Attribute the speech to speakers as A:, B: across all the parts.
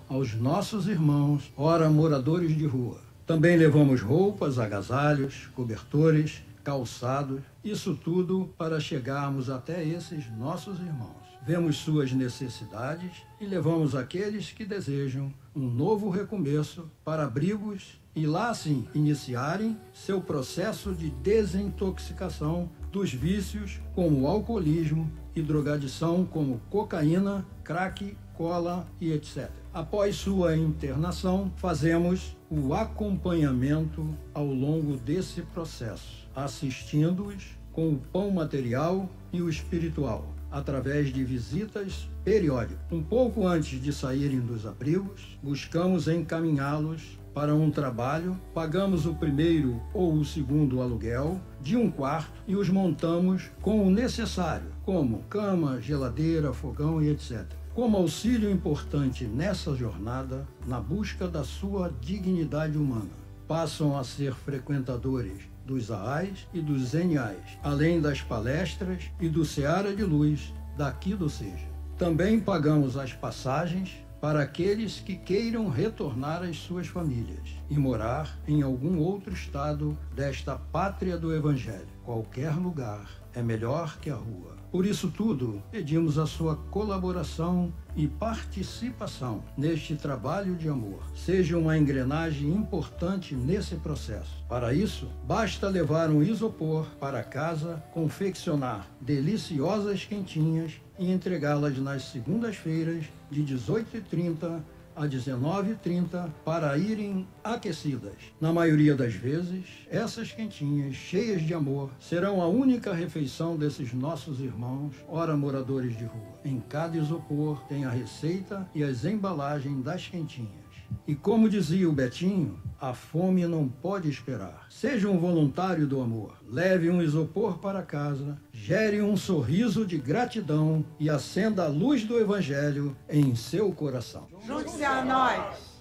A: aos nossos irmãos, ora moradores de rua. Também levamos roupas, agasalhos, cobertores, calçados, isso tudo para chegarmos até esses nossos irmãos. Vemos suas necessidades e levamos aqueles que desejam um novo recomeço para abrigos e lá sim iniciarem seu processo de desintoxicação dos vícios como o alcoolismo e drogadição como cocaína, crack, cola e etc. Após sua internação, fazemos o acompanhamento ao longo desse processo, assistindo-os com o pão material e o espiritual, através de visitas periódicas. Um pouco antes de saírem dos abrigos, buscamos encaminhá-los para um trabalho, pagamos o primeiro ou o segundo aluguel de um quarto e os montamos com o necessário, como cama, geladeira, fogão e etc. Como auxílio importante nessa jornada, na busca da sua dignidade humana, passam a ser frequentadores dos AAs e dos NAs, além das palestras e do Seara de Luz daqui do SEJA. Também pagamos as passagens para aqueles que queiram retornar às suas famílias e morar em algum outro estado desta pátria do Evangelho. Qualquer lugar é melhor que a rua. Por isso tudo, pedimos a sua colaboração e participação neste trabalho de amor. Seja uma engrenagem importante nesse processo. Para isso, basta levar um isopor para casa, confeccionar deliciosas quentinhas e entregá-las nas segundas-feiras de 18h30 a 19h30 para irem aquecidas. Na maioria das vezes, essas quentinhas, cheias de amor, serão a única refeição desses nossos irmãos, ora moradores de rua. Em cada isopor tem a receita e as embalagens das quentinhas. E como dizia o Betinho, a fome não pode esperar. Seja um voluntário do amor. Leve um isopor para casa, gere um sorriso de gratidão e acenda a luz do Evangelho em seu coração.
B: Junte-se a nós!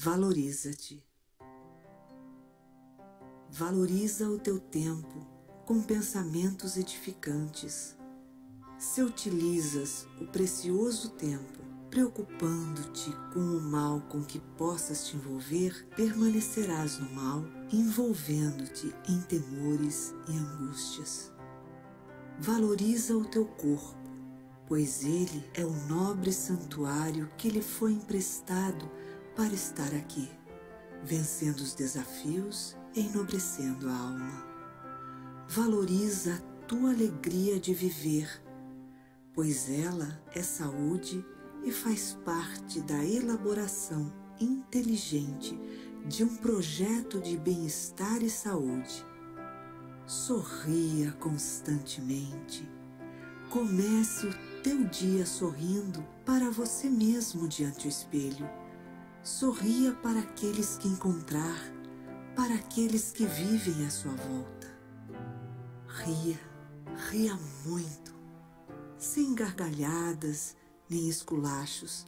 C: Valoriza-te. Valoriza o teu tempo com pensamentos edificantes. Se utilizas o precioso tempo preocupando-te com o mal com que possas te envolver, permanecerás no mal, envolvendo-te em temores e angústias. Valoriza o teu corpo, pois ele é o nobre santuário que lhe foi emprestado para estar aqui, vencendo os desafios e enobrecendo a alma. Valoriza a tua alegria de viver, pois ela é saúde e faz parte da elaboração inteligente de um projeto de bem-estar e saúde. Sorria constantemente. Comece o teu dia sorrindo para você mesmo diante do espelho. Sorria para aqueles que encontrar, para aqueles que vivem à sua volta. Ria, ria muito, sem gargalhadas nem esculachos.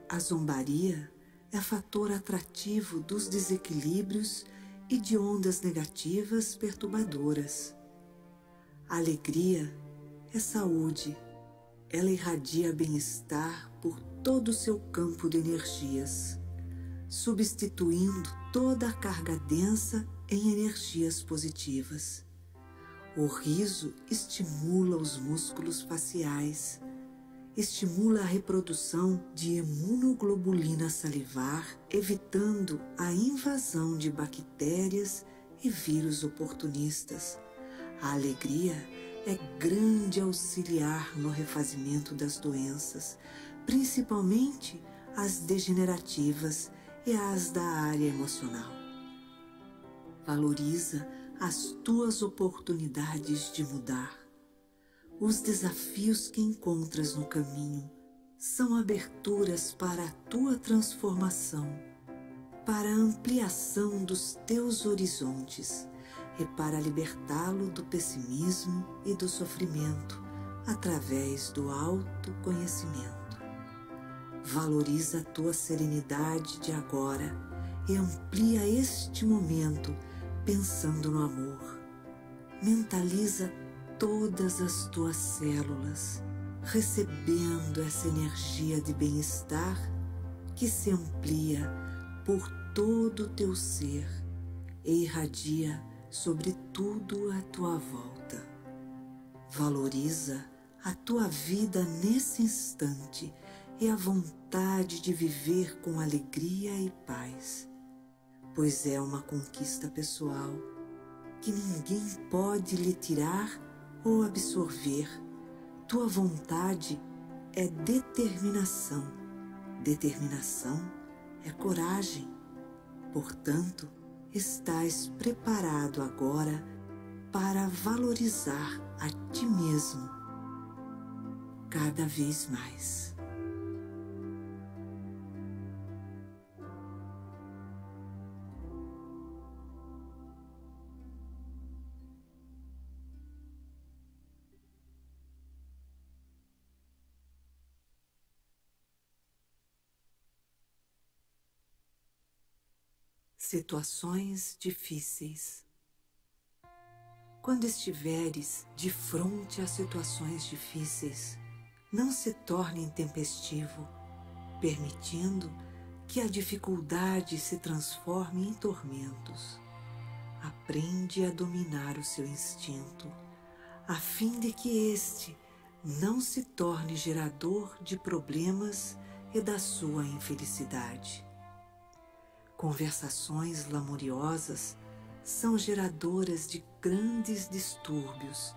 C: A zombaria é fator atrativo dos desequilíbrios e de ondas negativas perturbadoras. A alegria é saúde, ela irradia bem-estar por todo o seu campo de energias, substituindo toda a carga densa em energias positivas. O riso estimula os músculos faciais, estimula a reprodução de imunoglobulina salivar, evitando a invasão de bactérias e vírus oportunistas. A alegria é grande auxiliar no refazimento das doenças, principalmente as degenerativas e as da área emocional. Valoriza as tuas oportunidades de mudar. Os desafios que encontras no caminho são aberturas para a tua transformação, para a ampliação dos teus horizontes. e para libertá-lo do pessimismo e do sofrimento através do autoconhecimento. Valoriza a tua serenidade de agora e amplia este momento pensando no amor. Mentaliza todas as tuas células, recebendo essa energia de bem-estar que se amplia por todo o teu ser e irradia sobre tudo à tua volta. Valoriza a tua vida nesse instante e a vontade de viver com alegria e paz, pois é uma conquista pessoal que ninguém pode lhe tirar ou absorver. Tua vontade é determinação. Determinação é coragem. Portanto, estás preparado agora para valorizar a ti mesmo cada vez mais. Situações difíceis. Quando estiveres de frente a situações difíceis, não se torne intempestivo, permitindo que a dificuldade se transforme em tormentos. Aprende a dominar o seu instinto, a fim de que este não se torne gerador de problemas e da sua infelicidade. Conversações lamuriosas são geradoras de grandes distúrbios,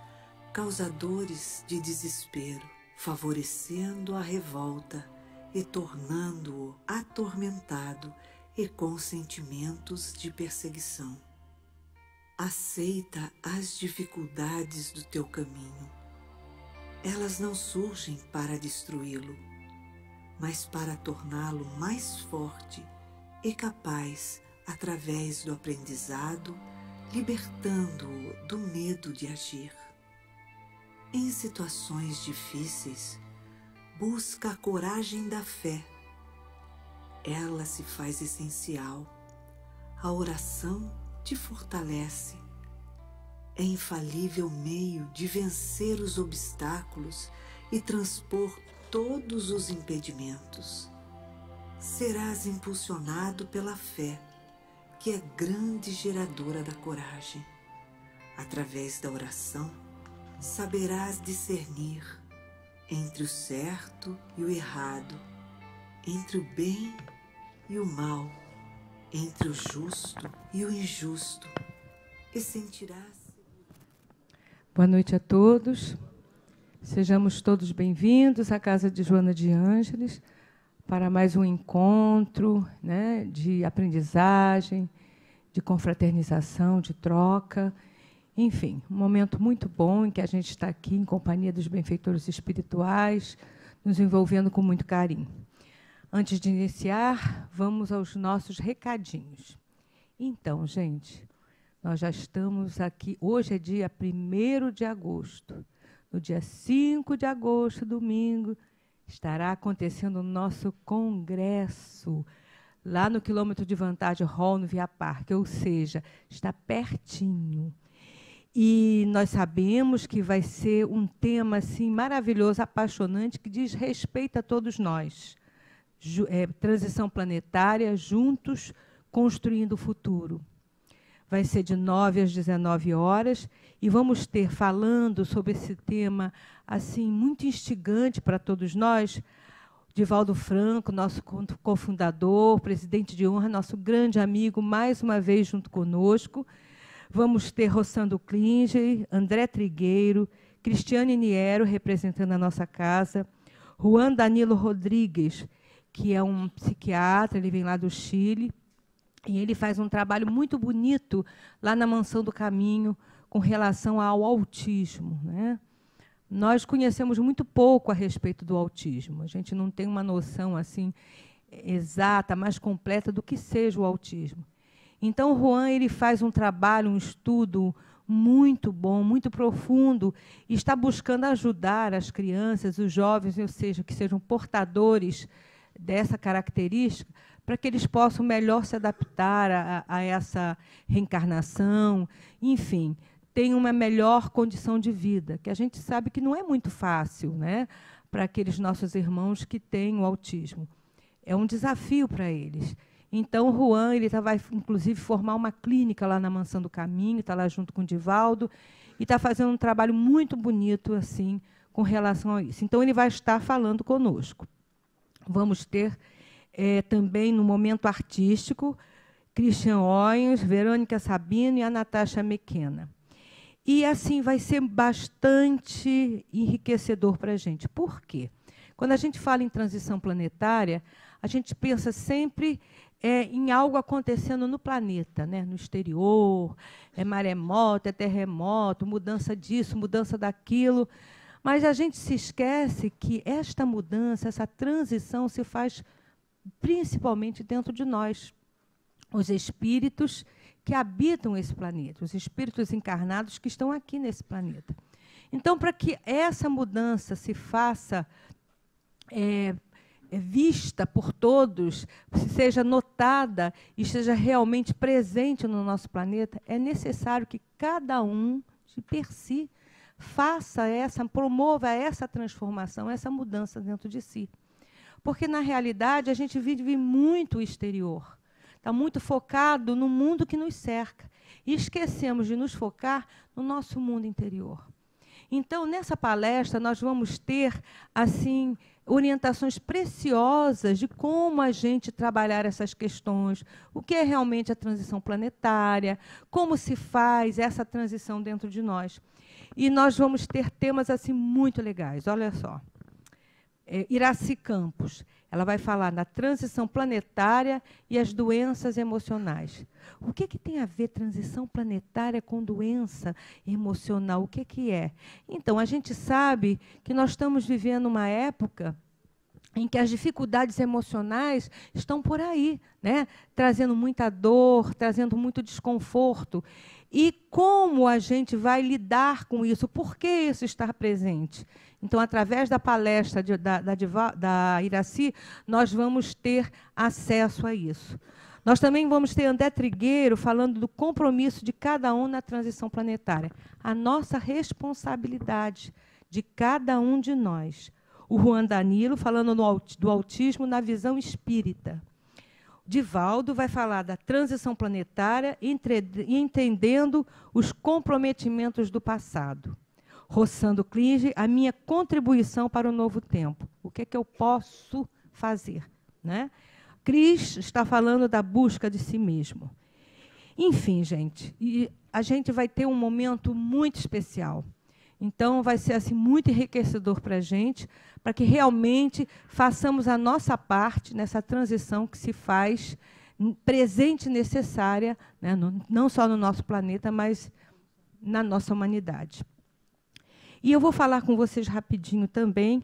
C: causadores de desespero, favorecendo a revolta e tornando-o atormentado e com sentimentos de perseguição. Aceita as dificuldades do teu caminho. Elas não surgem para destruí-lo, mas para torná-lo mais forte e capaz, através do aprendizado, libertando-o do medo de agir. Em situações difíceis, busca a coragem da fé. Ela se faz essencial. A oração te fortalece. É infalível meio de vencer os obstáculos e transpor todos os impedimentos. Serás impulsionado pela fé, que é grande geradora da coragem. Através da oração, saberás discernir entre o certo e o errado, entre o bem e o mal, entre o justo e o injusto, e sentirás...
D: Boa noite a todos. Sejamos todos bem-vindos à Casa de Joana de Ângeles, para mais um encontro, né, de aprendizagem, de confraternização, de troca. Enfim, um momento muito bom em que a gente está aqui em companhia dos benfeitores espirituais, nos envolvendo com muito carinho. Antes de iniciar, vamos aos nossos recadinhos. Então, gente, nós já estamos aqui, hoje é dia 1º de agosto. No dia 5 de agosto, domingo, estará acontecendo o nosso congresso, lá no quilômetro de Vantagem Hall, no Via Parque, ou seja, está pertinho. E nós sabemos que vai ser um tema assim, maravilhoso, apaixonante, que diz respeito a todos nós. Transição planetária, juntos, construindo o futuro. Vai ser de 9 às 19 horas e vamos ter, falando sobre esse tema assim muito instigante para todos nós, Divaldo Franco, nosso cofundador, presidente de honra, nosso grande amigo, mais uma vez junto conosco. Vamos ter Rossando Klinger, André Trigueiro, Cristiane Niero, representando a nossa casa, Juan Danilo Rodrigues, que é um psiquiatra, ele vem lá do Chile, e ele faz um trabalho muito bonito lá na Mansão do Caminho com relação ao autismo, né? Nós conhecemos muito pouco a respeito do autismo. A gente não tem uma noção assim exata, mais completa do que seja o autismo. Então, o Juan ele faz um trabalho, um estudo muito bom, muito profundo, e está buscando ajudar as crianças, os jovens, ou seja, que sejam portadores dessa característica, para que eles possam melhor se adaptar a essa reencarnação, enfim, tenham uma melhor condição de vida, que a gente sabe que não é muito fácil, né, para aqueles nossos irmãos que têm o autismo. É um desafio para eles. Então, o Juan ele vai, inclusive, formar uma clínica lá na Mansão do Caminho, está lá junto com o Divaldo, e está fazendo um trabalho muito bonito assim, com relação a isso. Então, ele vai estar falando conosco. Vamos ter também, no momento artístico, Christian Oyens, Verônica Sabino e a Natasha Mequena. E, assim, vai ser bastante enriquecedor para a gente. Por quê? Quando a gente fala em transição planetária, a gente pensa sempre em algo acontecendo no planeta, né? No exterior, maremoto, terremoto, mudança disso, mudança daquilo. Mas a gente se esquece que esta mudança, essa transição se faz principalmente dentro de nós, os espíritos que habitam esse planeta, os espíritos encarnados que estão aqui nesse planeta. Então, para que essa mudança se faça vista por todos, seja notada e seja realmente presente no nosso planeta, é necessário que cada um, de per si, promova essa transformação, essa mudança dentro de si. Porque, na realidade, a gente vive muito o exterior, está muito focado no mundo que nos cerca, e esquecemos de nos focar no nosso mundo interior. Então, nessa palestra, nós vamos ter, assim, orientações preciosas de como a gente trabalhar essas questões, o que é realmente a transição planetária, como se faz essa transição dentro de nós. E nós vamos ter temas assim muito legais. Olha só. Iraci Campos, ela vai falar da transição planetária e as doenças emocionais. O que tem a ver transição planetária com doença emocional? O que é? Então, a gente sabe que nós estamos vivendo uma época em que as dificuldades emocionais estão por aí, né? Trazendo muita dor, trazendo muito desconforto. E como a gente vai lidar com isso? Por que isso está presente? Então, através da palestra da Iraci, nós vamos ter acesso a isso. Nós também vamos ter André Trigueiro falando do compromisso de cada um na transição planetária. A nossa responsabilidade de cada um de nós. O Juan Danilo falando do autismo na visão espírita. Divaldo vai falar da transição planetária entendendo os comprometimentos do passado. Roçando Klinge, a minha contribuição para o novo tempo. O que é que eu posso fazer? Né? Cris está falando da busca de si mesmo. Enfim, gente, e a gente vai ter um momento muito especial. Então, vai ser assim, muito enriquecedor para a gente, para que realmente façamos a nossa parte nessa transição que se faz presente e necessária, né, não só no nosso planeta, mas na nossa humanidade. E eu vou falar com vocês rapidinho também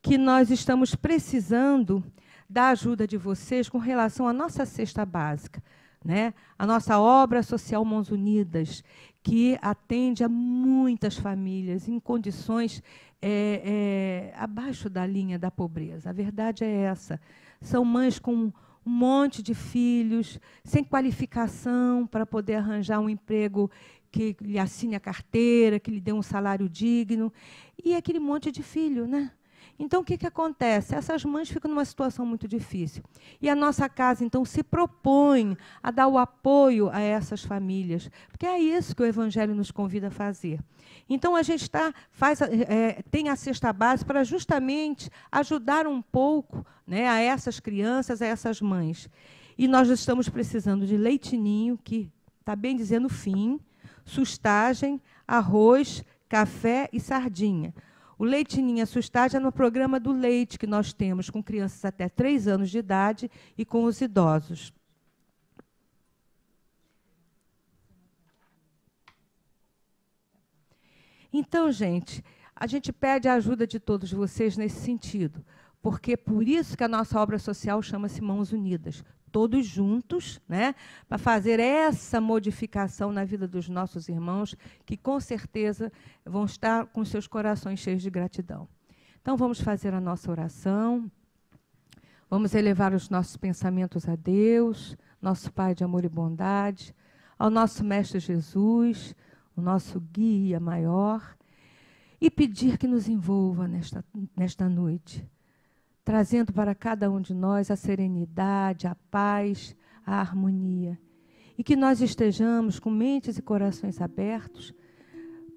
D: que nós estamos precisando da ajuda de vocês com relação à nossa cesta básica, né? A nossa obra social Mãos Unidas, que atende a muitas famílias em condições abaixo da linha da pobreza. A verdade é essa. São mães com um monte de filhos, sem qualificação para poder arranjar um emprego que lhe assine a carteira, que lhe dê um salário digno, e aquele monte de filho, né? Então, o que acontece? Essas mães ficam numa situação muito difícil. E a nossa casa, então, se propõe a dar o apoio a essas famílias, porque é isso que o Evangelho nos convida a fazer. Então, a gente tem a cesta básica para justamente ajudar um pouco, né, a essas crianças, a essas mães. E nós estamos precisando de leitinho, que está bem dizendo fim, sustagem, arroz, café e sardinha. O Leitinho e Sustagem é no programa do leite que nós temos com crianças até 3 anos de idade e com os idosos. Então, gente, a gente pede a ajuda de todos vocês nesse sentido, porque é por isso que a nossa obra social chama-se Mãos Unidas. todos juntos, né, para fazer essa modificação na vida dos nossos irmãos, que com certeza vão estar com seus corações cheios de gratidão. Então, vamos fazer a nossa oração, vamos elevar os nossos pensamentos a Deus, nosso Pai de amor e bondade, ao nosso Mestre Jesus, o nosso guia maior, e pedir que nos envolva nesta noite, trazendo para cada um de nós a serenidade, a paz, a harmonia. E que nós estejamos com mentes e corações abertos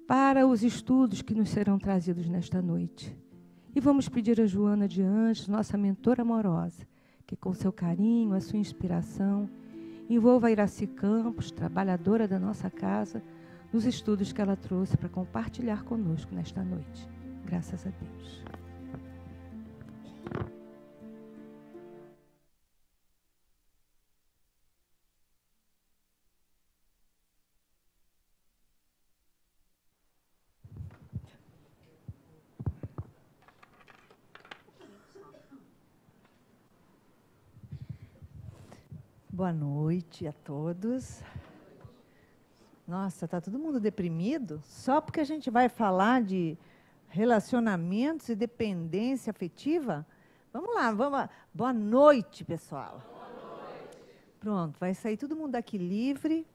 D: para os estudos que nos serão trazidos nesta noite. E vamos pedir a Joana de Ângeles, nossa mentora amorosa, que com seu carinho, a sua inspiração, envolva a Iraci Campos, trabalhadora da nossa casa, nos estudos que ela trouxe para compartilhar conosco nesta noite. Graças a Deus.
E: Boa noite a todos. Nossa, está todo mundo deprimido? Só porque a gente vai falar de relacionamentos e dependência afetiva? Vamos lá, vamos lá. Boa noite, pessoal. Boa noite. Pronto, vai sair todo mundo daqui livre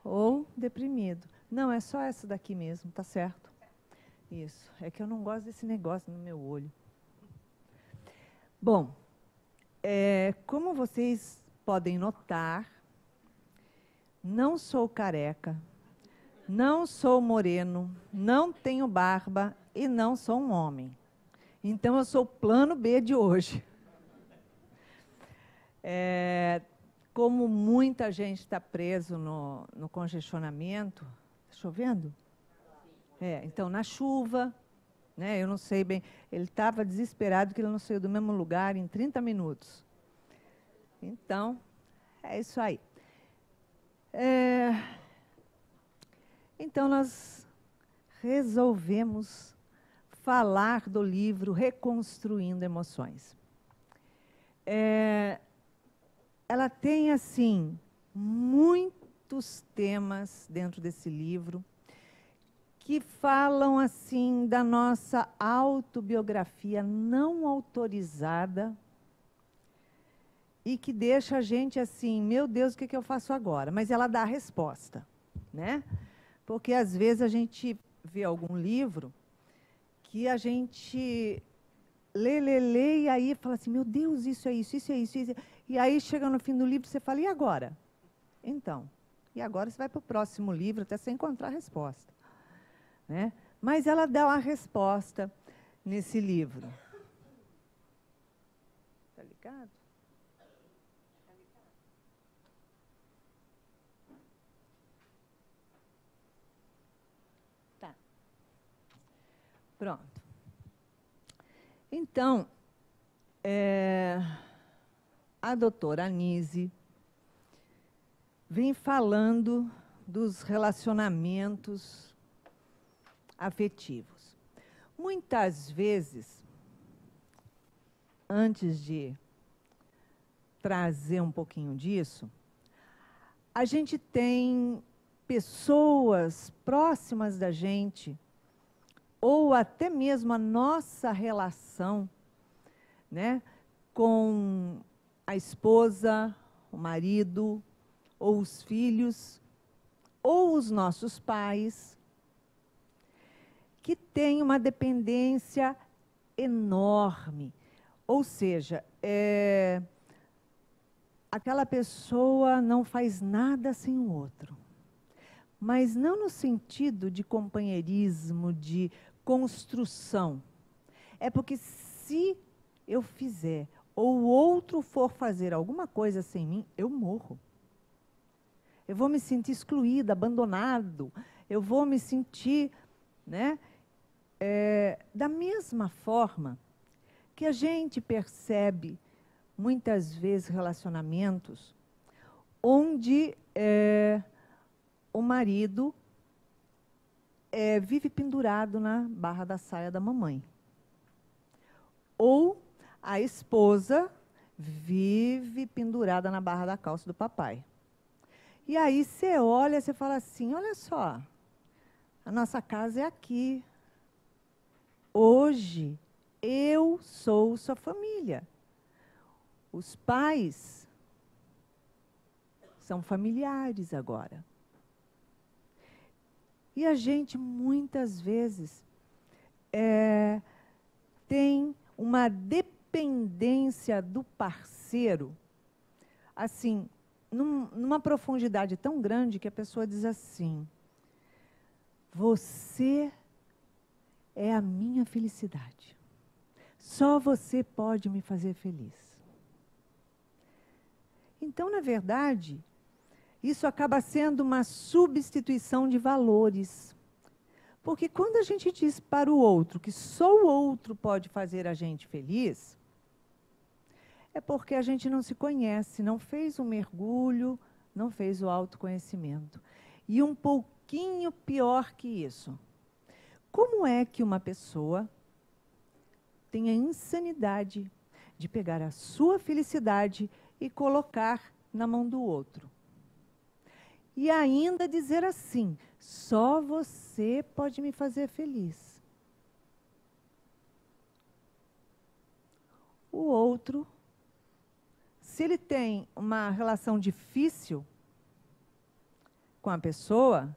E: ou deprimido. Não, é só essa daqui mesmo, tá certo? Isso, é que eu não gosto desse negócio no meu olho. Bom, como vocês podem notar, não sou careca, não sou moreno, não tenho barba e não sou um homem. Então, eu sou o plano B de hoje. Como muita gente está preso no congestionamento, está chovendo? Então, na chuva, né, eu não sei bem, ele estava desesperado que ele não saiu do mesmo lugar em 30 minutos. Então, é isso aí. Então, nós resolvemos falar do livro Reconstruindo Emoções. Ela tem, assim, muitos temas dentro desse livro que falam, assim, da nossa autobiografia não autorizada e que deixa a gente assim, meu Deus, o que eu faço agora? Mas ela dá a resposta, né? Porque, às vezes, a gente vê algum livro que a gente lê, e aí fala assim, meu Deus, isso é isso, isso é isso, isso. E aí, chega no fim do livro, você fala, e agora? Então, e agora você vai para o próximo livro, até você encontrar a resposta, né? Mas ela dá uma resposta nesse livro. Está ligado? Tá. Pronto. Então, a doutora Anise vem falando dos relacionamentos afetivos. Muitas vezes, antes de trazer um pouquinho disso, a gente tem pessoas próximas da gente, ou até mesmo a nossa relação, né, com a esposa, o marido, ou os filhos, ou os nossos pais, que tem uma dependência enorme. Ou seja, aquela pessoa não faz nada sem o outro. Mas não no sentido de companheirismo, de construção. É porque se eu fizer, ou o outro for fazer alguma coisa sem mim, eu morro. Eu vou me sentir excluída, abandonado. Eu vou me sentir, né? Da mesma forma que a gente percebe, muitas vezes, relacionamentos onde o marido vive pendurado na barra da saia da mamãe. Ou a esposa vive pendurada na barra da calça do papai. E aí você olha, você fala assim, olha só, a nossa casa é aqui. Hoje, eu sou sua família. Os pais são familiares agora. E a gente, muitas vezes, tem uma dependência do parceiro, assim, numa profundidade tão grande que a pessoa diz assim, você é a minha felicidade. Só você pode me fazer feliz. Então, na verdade, isso acaba sendo uma substituição de valores. Porque quando a gente diz para o outro que só o outro pode fazer a gente feliz, é porque a gente não se conhece, não fez um mergulho, não fez o autoconhecimento. E um pouquinho pior que isso. Como é que uma pessoa tem a insanidade de pegar a sua felicidade e colocar na mão do outro? E ainda dizer assim, só você pode me fazer feliz. O outro, se ele tem uma relação difícil com a pessoa,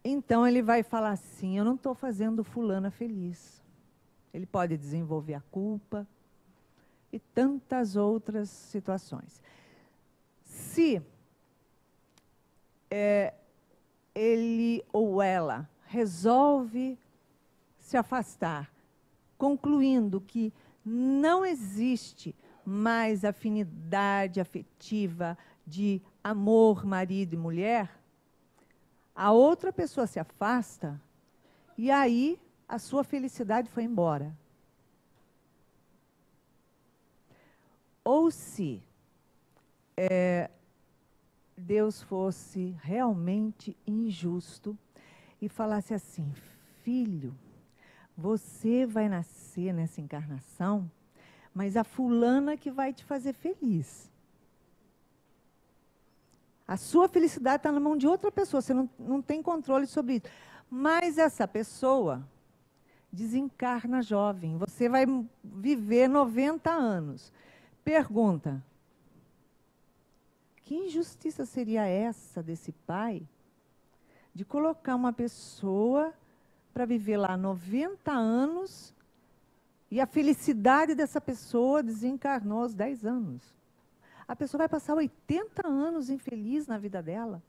E: então ele vai falar assim, eu não estou fazendo fulana feliz. Ele pode desenvolver a culpa e tantas outras situações. Se ele ou ela resolve se afastar, concluindo que não existe mais afinidade afetiva de amor, marido e mulher, a outra pessoa se afasta e aí a sua felicidade foi embora. Ou se Deus fosse realmente injusto e falasse assim, filho, você vai nascer nessa encarnação, mas a fulana que vai te fazer feliz. A sua felicidade está na mão de outra pessoa, você não tem controle sobre isso. Mas essa pessoa desencarna jovem, você vai viver 90 anos. Pergunta, que injustiça seria essa desse pai de colocar uma pessoa para viver lá 90 anos e a felicidade dessa pessoa desencarnou aos 10 anos? A pessoa vai passar 80 anos infeliz na vida dela.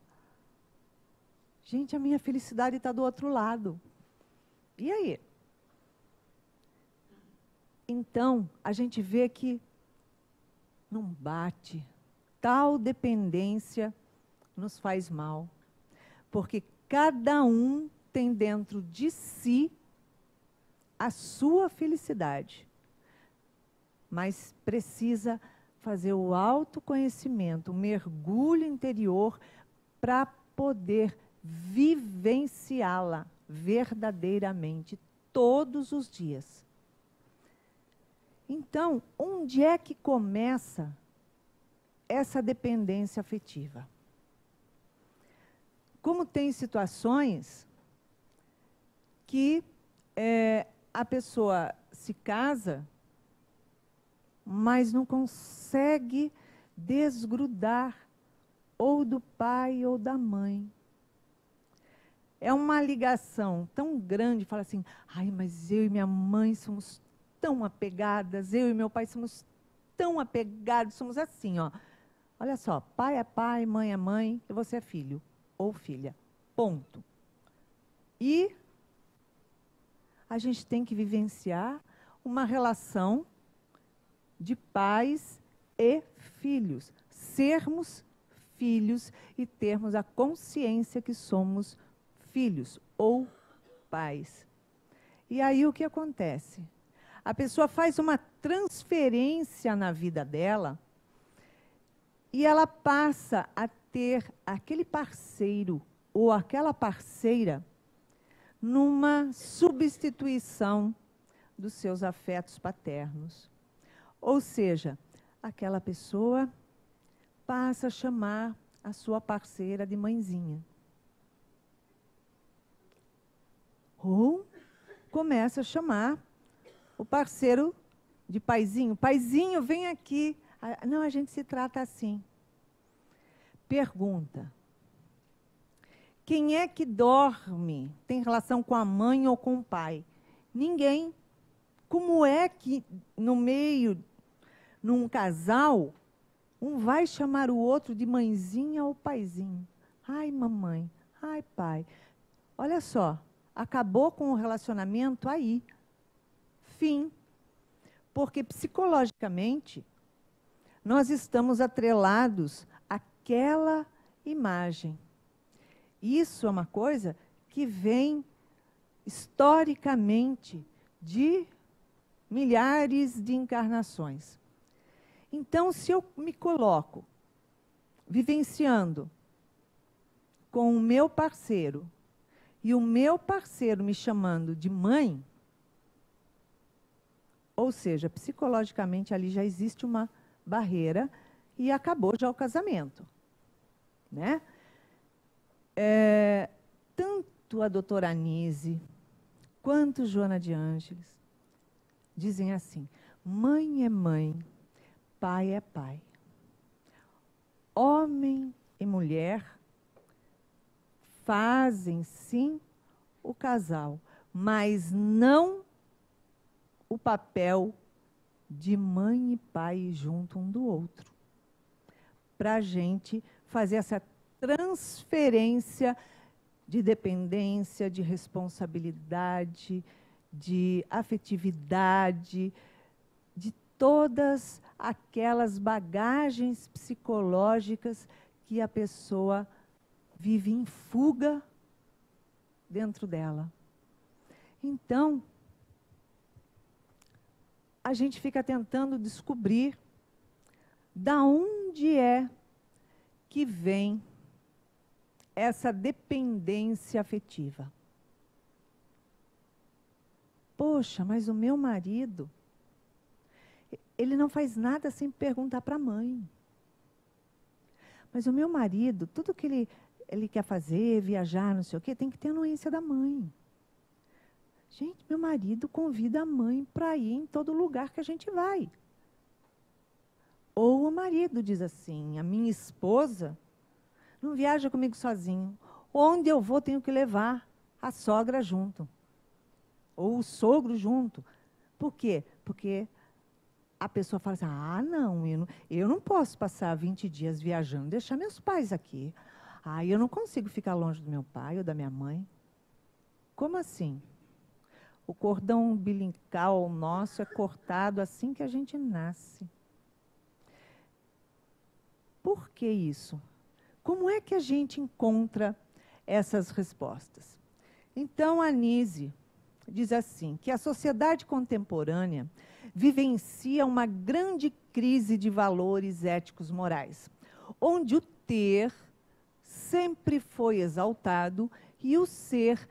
E: Gente, a minha felicidade está do outro lado. E aí? Então, a gente vê que não bate. Tal dependência nos faz mal. Porque cada um tem dentro de si a sua felicidade. Mas precisa fazer o autoconhecimento, o mergulho interior para poder vivenciá-la verdadeiramente todos os dias. Então, onde é que começa essa dependência afetiva? Como tem situações que a pessoa se casa, mas não consegue desgrudar ou do pai ou da mãe. É uma ligação tão grande, fala assim, ai, mas eu e minha mãe somos tão apegadas, eu e meu pai somos tão apegados, somos assim, ó. Olha só, pai é pai, mãe é mãe, e você é filho ou filha. Ponto. E a gente tem que vivenciar uma relação de pais e filhos. Sermos filhos e termos a consciência que somos filhos ou pais. E aí o que acontece? A pessoa faz uma transferência na vida dela e ela passa a ter aquele parceiro ou aquela parceira numa substituição dos seus afetos paternos. Ou seja, aquela pessoa passa a chamar a sua parceira de mãezinha. Ou começa a chamar o parceiro de paizinho. Paizinho, vem aqui. Não, a gente se trata assim. Pergunta. Quem é que dorme? Tem relação com a mãe ou com o pai? Ninguém. Como é que, no meio, num casal, um vai chamar o outro de mãezinha ou paizinho? Ai, mamãe. Ai, pai. Olha só, acabou com o relacionamento aí. Fim. Porque, psicologicamente, nós estamos atrelados àquela imagem. Isso é uma coisa que vem historicamente de milhares de encarnações. Então, se eu me coloco vivenciando com o meu parceiro e o meu parceiro me chamando de mãe, ou seja, psicologicamente ali já existe uma barreira e acabou já o casamento, né? Tanto a doutora Anise quanto Joana de Ângeles dizem assim: mãe é mãe, pai é pai. Homem e mulher fazem sim o casal, mas não o papel de mãe e pai junto um do outro. Para a gente fazer essa transferência de dependência, de responsabilidade, de afetividade, de todas aquelas bagagens psicológicas que a pessoa vive em fuga dentro dela. Então, a gente fica tentando descobrir da onde é que vem essa dependência afetiva. Poxa, mas o meu marido, ele não faz nada sem perguntar para a mãe. Mas o meu marido, tudo que ele quer fazer, viajar, não sei o quê, tem que ter anuência da mãe. Gente, meu marido convida a mãe para ir em todo lugar que a gente vai. Ou o marido diz assim: a minha esposa não viaja comigo sozinho. Onde eu vou, tenho que levar a sogra junto. Ou o sogro junto. Por quê? Porque a pessoa fala assim: ah, não, eu não posso passar 20 dias viajando, deixar meus pais aqui. Ah, eu não consigo ficar longe do meu pai ou da minha mãe. Como assim? O cordão umbilical nosso é cortado assim que a gente nasce. Por que isso? Como é que a gente encontra essas respostas? Então, a Anise diz assim, que a sociedade contemporânea vivencia uma grande crise de valores éticos morais, onde o ter sempre foi exaltado e o ser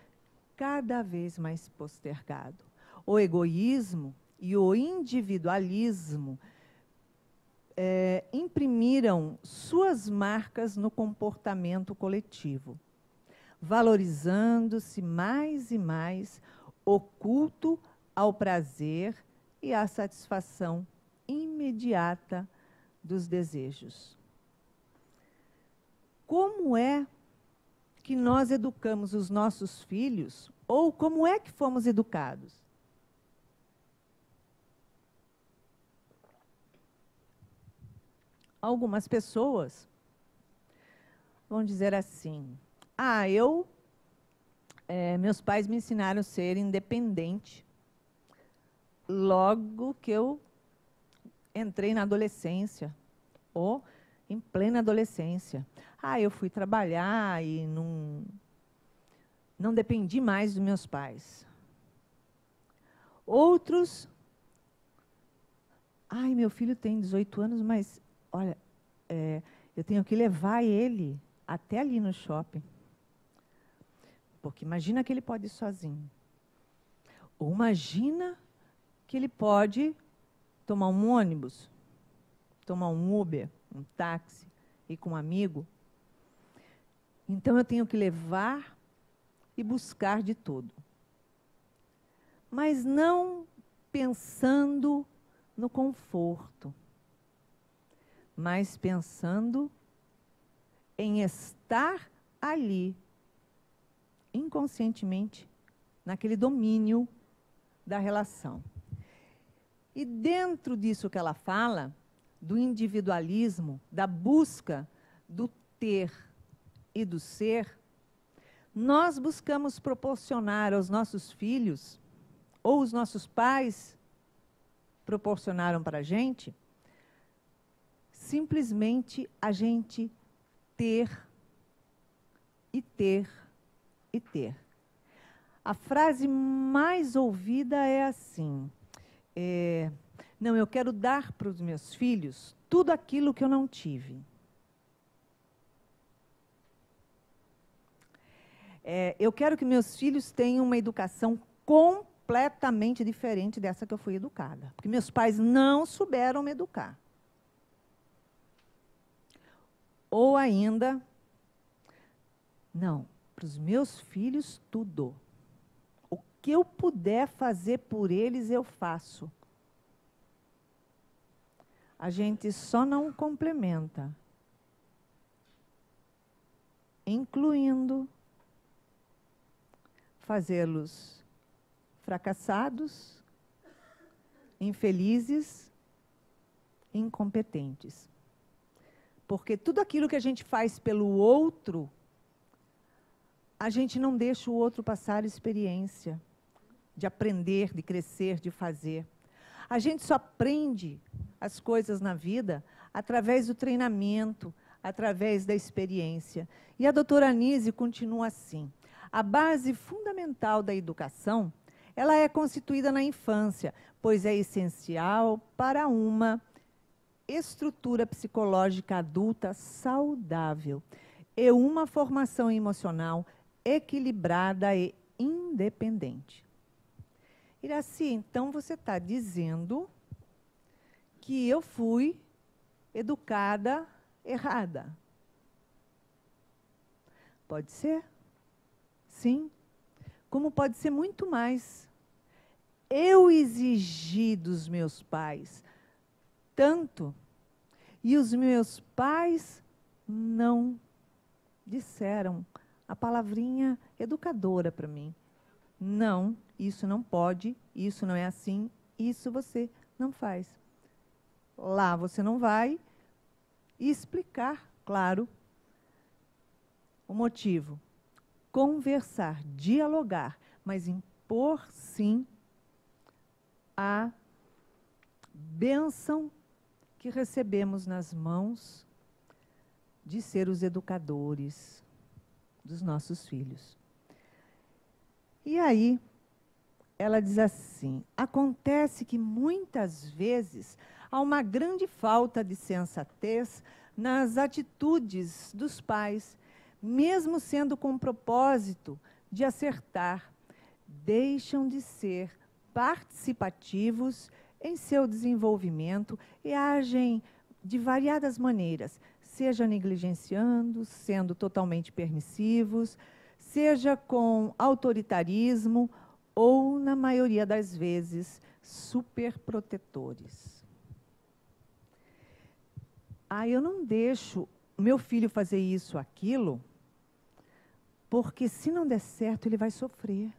E: cada vez mais postergado. O egoísmo e o individualismo imprimiram suas marcas no comportamento coletivo, valorizando-se mais e mais o culto ao prazer e à satisfação imediata dos desejos. Como é que nós educamos os nossos filhos, ou como é que fomos educados? Algumas pessoas vão dizer assim: ah, meus pais me ensinaram a ser independente logo que eu entrei na adolescência, ou em plena adolescência. Ah, eu fui trabalhar e não dependi mais dos meus pais. Outros: ai, meu filho tem 18 anos, mas, olha, eu tenho que levar ele até ali no shopping. Porque imagina que ele pode ir sozinho. Ou imagina que ele pode tomar um ônibus. tomar um Uber, um táxi, ir com um amigo. Então, eu tenho que levar e buscar de tudo. Mas não pensando no conforto, mas pensando em estar ali, inconscientemente, naquele domínio da relação. E dentro disso que ela fala, do individualismo, da busca do ter e do ser, nós buscamos proporcionar aos nossos filhos, ou os nossos pais proporcionaram para a gente, simplesmente a gente ter e ter e ter. A frase mais ouvida é assim, não, eu quero dar para os meus filhos tudo aquilo que eu não tive. Eu quero que meus filhos tenham uma educação completamente diferente dessa que eu fui educada. Porque meus pais não souberam me educar. Ou ainda, não, para os meus filhos tudo. O que eu puder fazer por eles, eu faço. A gente só não complementa, incluindo fazê-los fracassados, infelizes, incompetentes. Porque tudo aquilo que a gente faz pelo outro, a gente não deixa o outro passar experiência de aprender, de crescer, de fazer. A gente só aprende as coisas na vida através do treinamento, através da experiência. E a doutora Anise continua assim. A base fundamental da educação, ela é constituída na infância, pois é essencial para uma estrutura psicológica adulta saudável e uma formação emocional equilibrada e independente. Iraci, então você está dizendo que eu fui educada errada. Pode ser? Sim. Como pode ser muito mais. Eu exigi dos meus pais tanto, e os meus pais não disseram a palavrinha educadora para mim. Não, isso não pode, isso não é assim, isso você não faz. Lá você não vai explicar, claro, o motivo. Conversar, dialogar, mas impor, sim, a bênção que recebemos nas mãos de ser os educadores dos nossos filhos. E aí, ela diz assim, acontece que muitas vezes há uma grande falta de sensatez nas atitudes dos pais, mesmo sendo com o propósito de acertar, deixam de ser participativos em seu desenvolvimento e agem de variadas maneiras, seja negligenciando, sendo totalmente permissivos, seja com autoritarismo ou, na maioria das vezes, superprotetores. Eu não deixo meu filho fazer isso, aquilo, porque se não der certo, ele vai sofrer.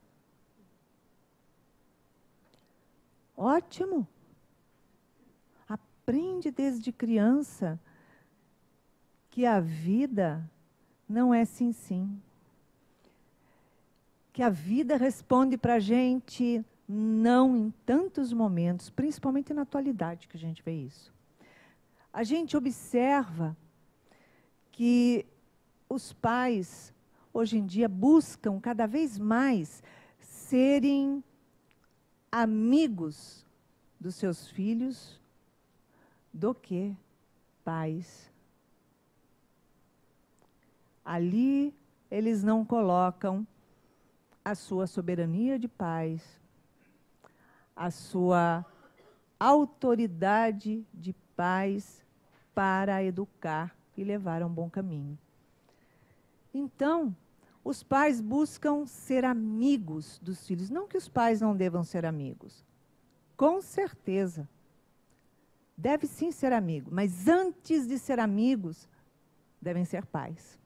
E: Ótimo. Aprende desde criança que a vida não é sim, sim. Que a vida responde para a gente não em tantos momentos, principalmente na atualidade que a gente vê isso. A gente observa que os pais, hoje em dia, buscam cada vez mais serem amigos dos seus filhos do que pais. Ali, eles não colocam a sua soberania de pais, a sua autoridade de pais para educar e levar a um bom caminho. Então, os pais buscam ser amigos dos filhos. Não que os pais não devam ser amigos. Com certeza. Deve sim ser amigo, mas antes de ser amigos, devem ser pais.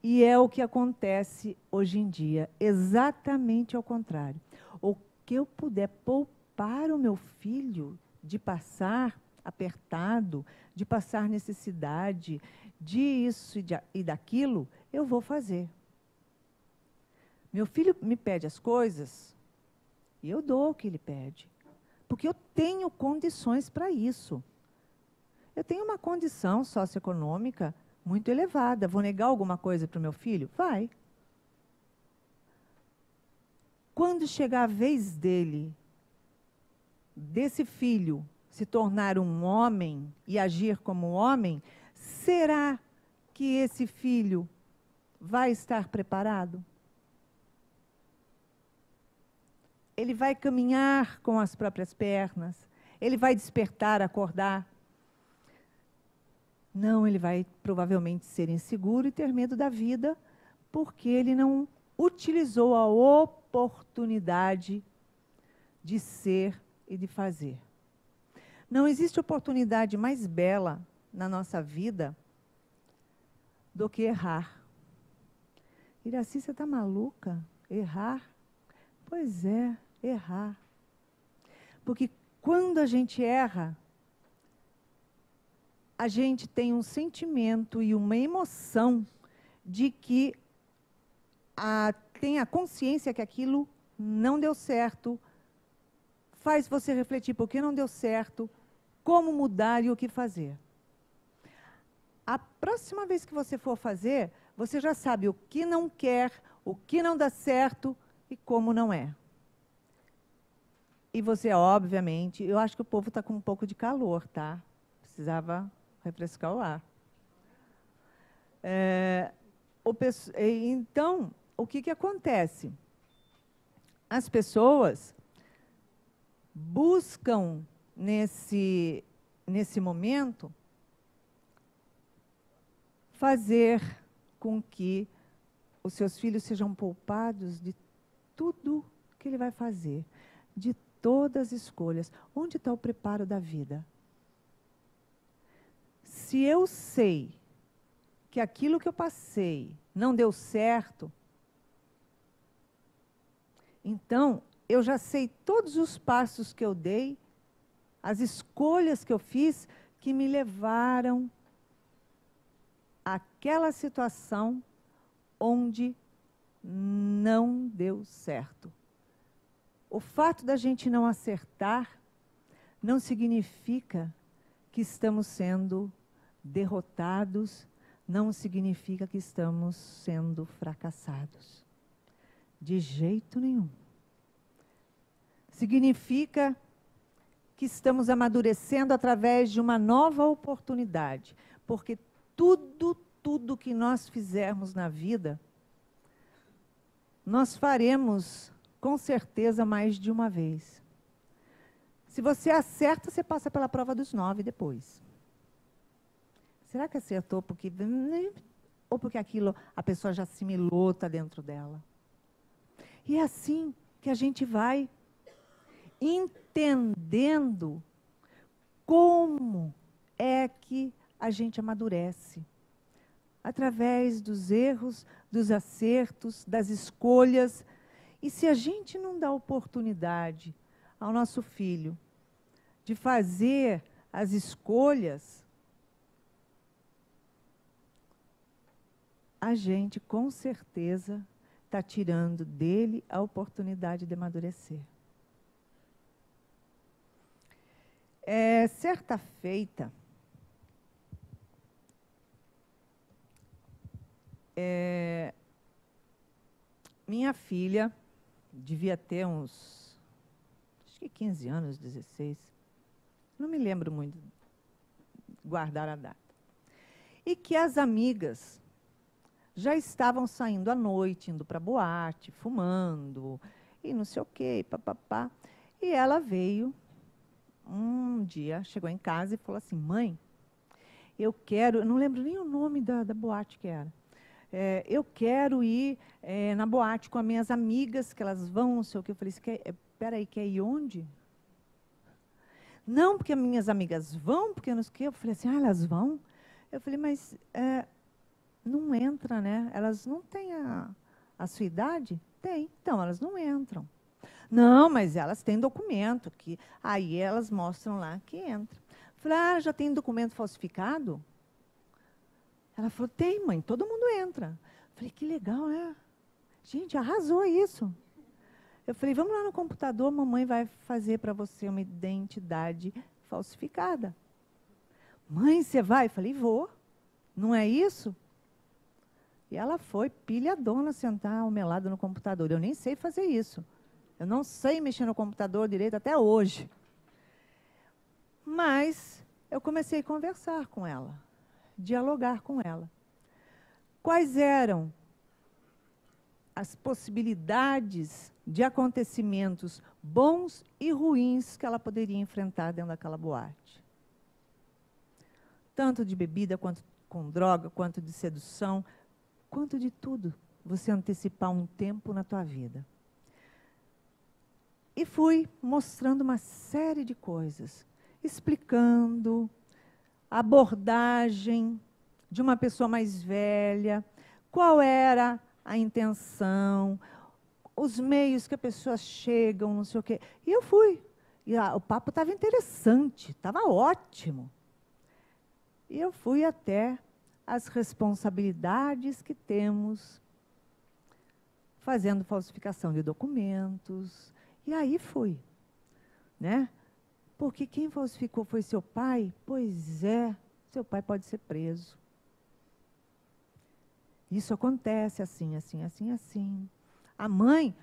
E: E é o que acontece hoje em dia, exatamente ao contrário. O que eu puder poupar o meu filho de passar apertado, de passar necessidade, de isso e daquilo, eu vou fazer. Meu filho me pede as coisas e eu dou o que ele pede, porque eu tenho condições para isso. Eu tenho uma condição socioeconômica muito elevada. Vou negar alguma coisa para o meu filho? Vai. Quando chegar a vez desse filho se tornar um homem e agir como homem, será que esse filho vai estar preparado? Ele vai caminhar com as próprias pernas? Ele vai despertar, acordar? Não, ele vai provavelmente ser inseguro e ter medo da vida, porque ele não utilizou a oportunidade de ser e de fazer. Não existe oportunidade mais bela na nossa vida do que errar. Iraci, você está maluca? Errar? Pois é, errar. Porque quando a gente erra, a gente tem um sentimento e uma emoção de que tem a consciência que aquilo não deu certo, faz você refletir por que não deu certo, como mudar e o que fazer. A próxima vez que você for fazer, você já sabe o que não quer, o que não dá certo e como não é. E você, obviamente, eu acho que o povo está com um pouco de calor, tá? Precisava refrescar o ar. Então, o que acontece? As pessoas buscam, nesse momento, fazer com que os seus filhos sejam poupados de tudo que ele vai fazer, de todas as escolhas. Onde está o preparo da vida? Se eu sei que aquilo que eu passei não deu certo, então eu já sei todos os passos que eu dei, as escolhas que eu fiz, que me levaram àquela situação onde não deu certo. O fato da gente não acertar não significa que estamos sendo derrotados, não significa que estamos sendo fracassados. De jeito nenhum. Significa que estamos amadurecendo através de uma nova oportunidade, porque tudo que nós fizermos na vida, nós faremos com certeza mais de uma vez. Se você acerta, você passa pela prova dos 9 depois. Será que acertou porque... ou porque aquilo a pessoa já assimilou, está dentro dela? E é assim que a gente vai entendendo como é que a gente amadurece. Através dos erros, dos acertos, das escolhas. E se a gente não dá oportunidade ao nosso filho de fazer as escolhas, a gente, com certeza, está tirando dele a oportunidade de amadurecer. Certa feita, minha filha devia ter uns, acho que 15 anos, 16, não me lembro muito, guardar a data. E que as amigas já estavam saindo à noite, indo para a boate, fumando, e não sei o quê, papapá. E ela veio um dia, chegou em casa e falou assim, mãe, eu quero, eu não lembro nem o nome da boate que era. Eu quero ir na boate com as minhas amigas, que elas vão, não sei o que. Eu falei, peraí, quer ir onde? Não, porque minhas amigas vão, porque não sei o que. Eu falei assim, elas vão? Eu falei, mas não entra, né? Elas não têm a sua idade? Tem, então elas não entram. Não, mas elas têm documento, que aí elas mostram lá que entra. Eu falei, já tem documento falsificado? Ela falou, tem, mãe, todo mundo entra. Eu falei, que legal, né? Gente, arrasou isso. Eu falei, vamos lá no computador, mamãe vai fazer para você uma identidade falsificada. Mãe, você vai? Eu falei, vou. Não é isso? E ela foi pilhadona sentar ao meu lado no computador. Eu nem sei fazer isso. Eu não sei mexer no computador direito até hoje. Mas eu comecei a conversar com ela, dialogar com ela. Quais eram as possibilidades de acontecimentos bons e ruins que ela poderia enfrentar dentro daquela boate? Tanto de bebida, quanto com droga, quanto de sedução, quanto de tudo. Você antecipar um tempo na tua vida. E fui mostrando uma série de coisas, explicando a abordagem de uma pessoa mais velha, qual era a intenção, os meios que a pessoa chegam, não sei o quê. E eu fui. E o papo estava interessante, estava ótimo. E eu fui até as responsabilidades que temos fazendo falsificação de documentos. E aí fui, né? Porque quem falsificou foi seu pai? Pois é, seu pai pode ser preso. Isso acontece assim, assim, assim, assim. A mãe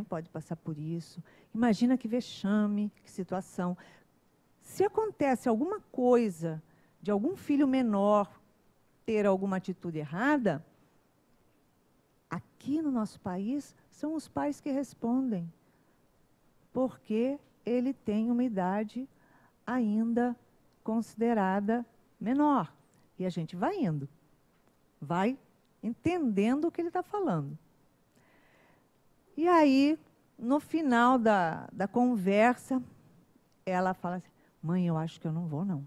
E: pode passar por isso. Imagina que vexame, que situação. Se acontece alguma coisa de algum filho menor ter alguma atitude errada, aqui no nosso país, são os pais que respondem. Porque ele tem uma idade ainda considerada menor. E a gente vai indo, vai entendendo o que ele está falando. E aí, no final da conversa, ela fala assim, mãe, eu acho que eu não vou, não.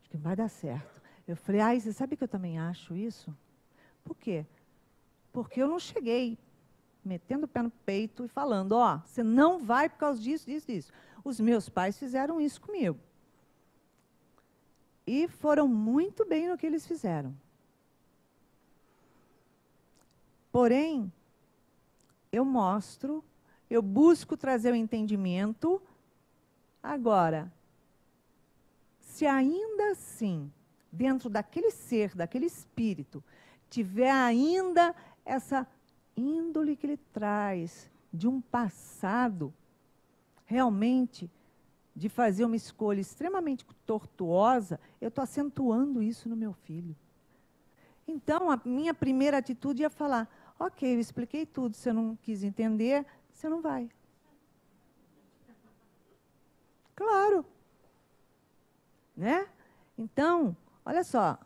E: Acho que não vai dar certo. Eu falei, você sabe que eu também acho isso? Por quê? Porque eu não cheguei metendo o pé no peito e falando, você não vai por causa disso, disso, disso. Os meus pais fizeram isso comigo. E foram muito bem no que eles fizeram. Porém, eu mostro, eu busco trazer o entendimento. Agora, se ainda assim, dentro daquele ser, daquele espírito, tiver ainda essa índole que ele traz de um passado, realmente, de fazer uma escolha extremamente tortuosa, eu estou acentuando isso no meu filho. Então, a minha primeira atitude é falar, ok, eu expliquei tudo, você não quis entender, você não vai. Claro. Né? Então, olha só,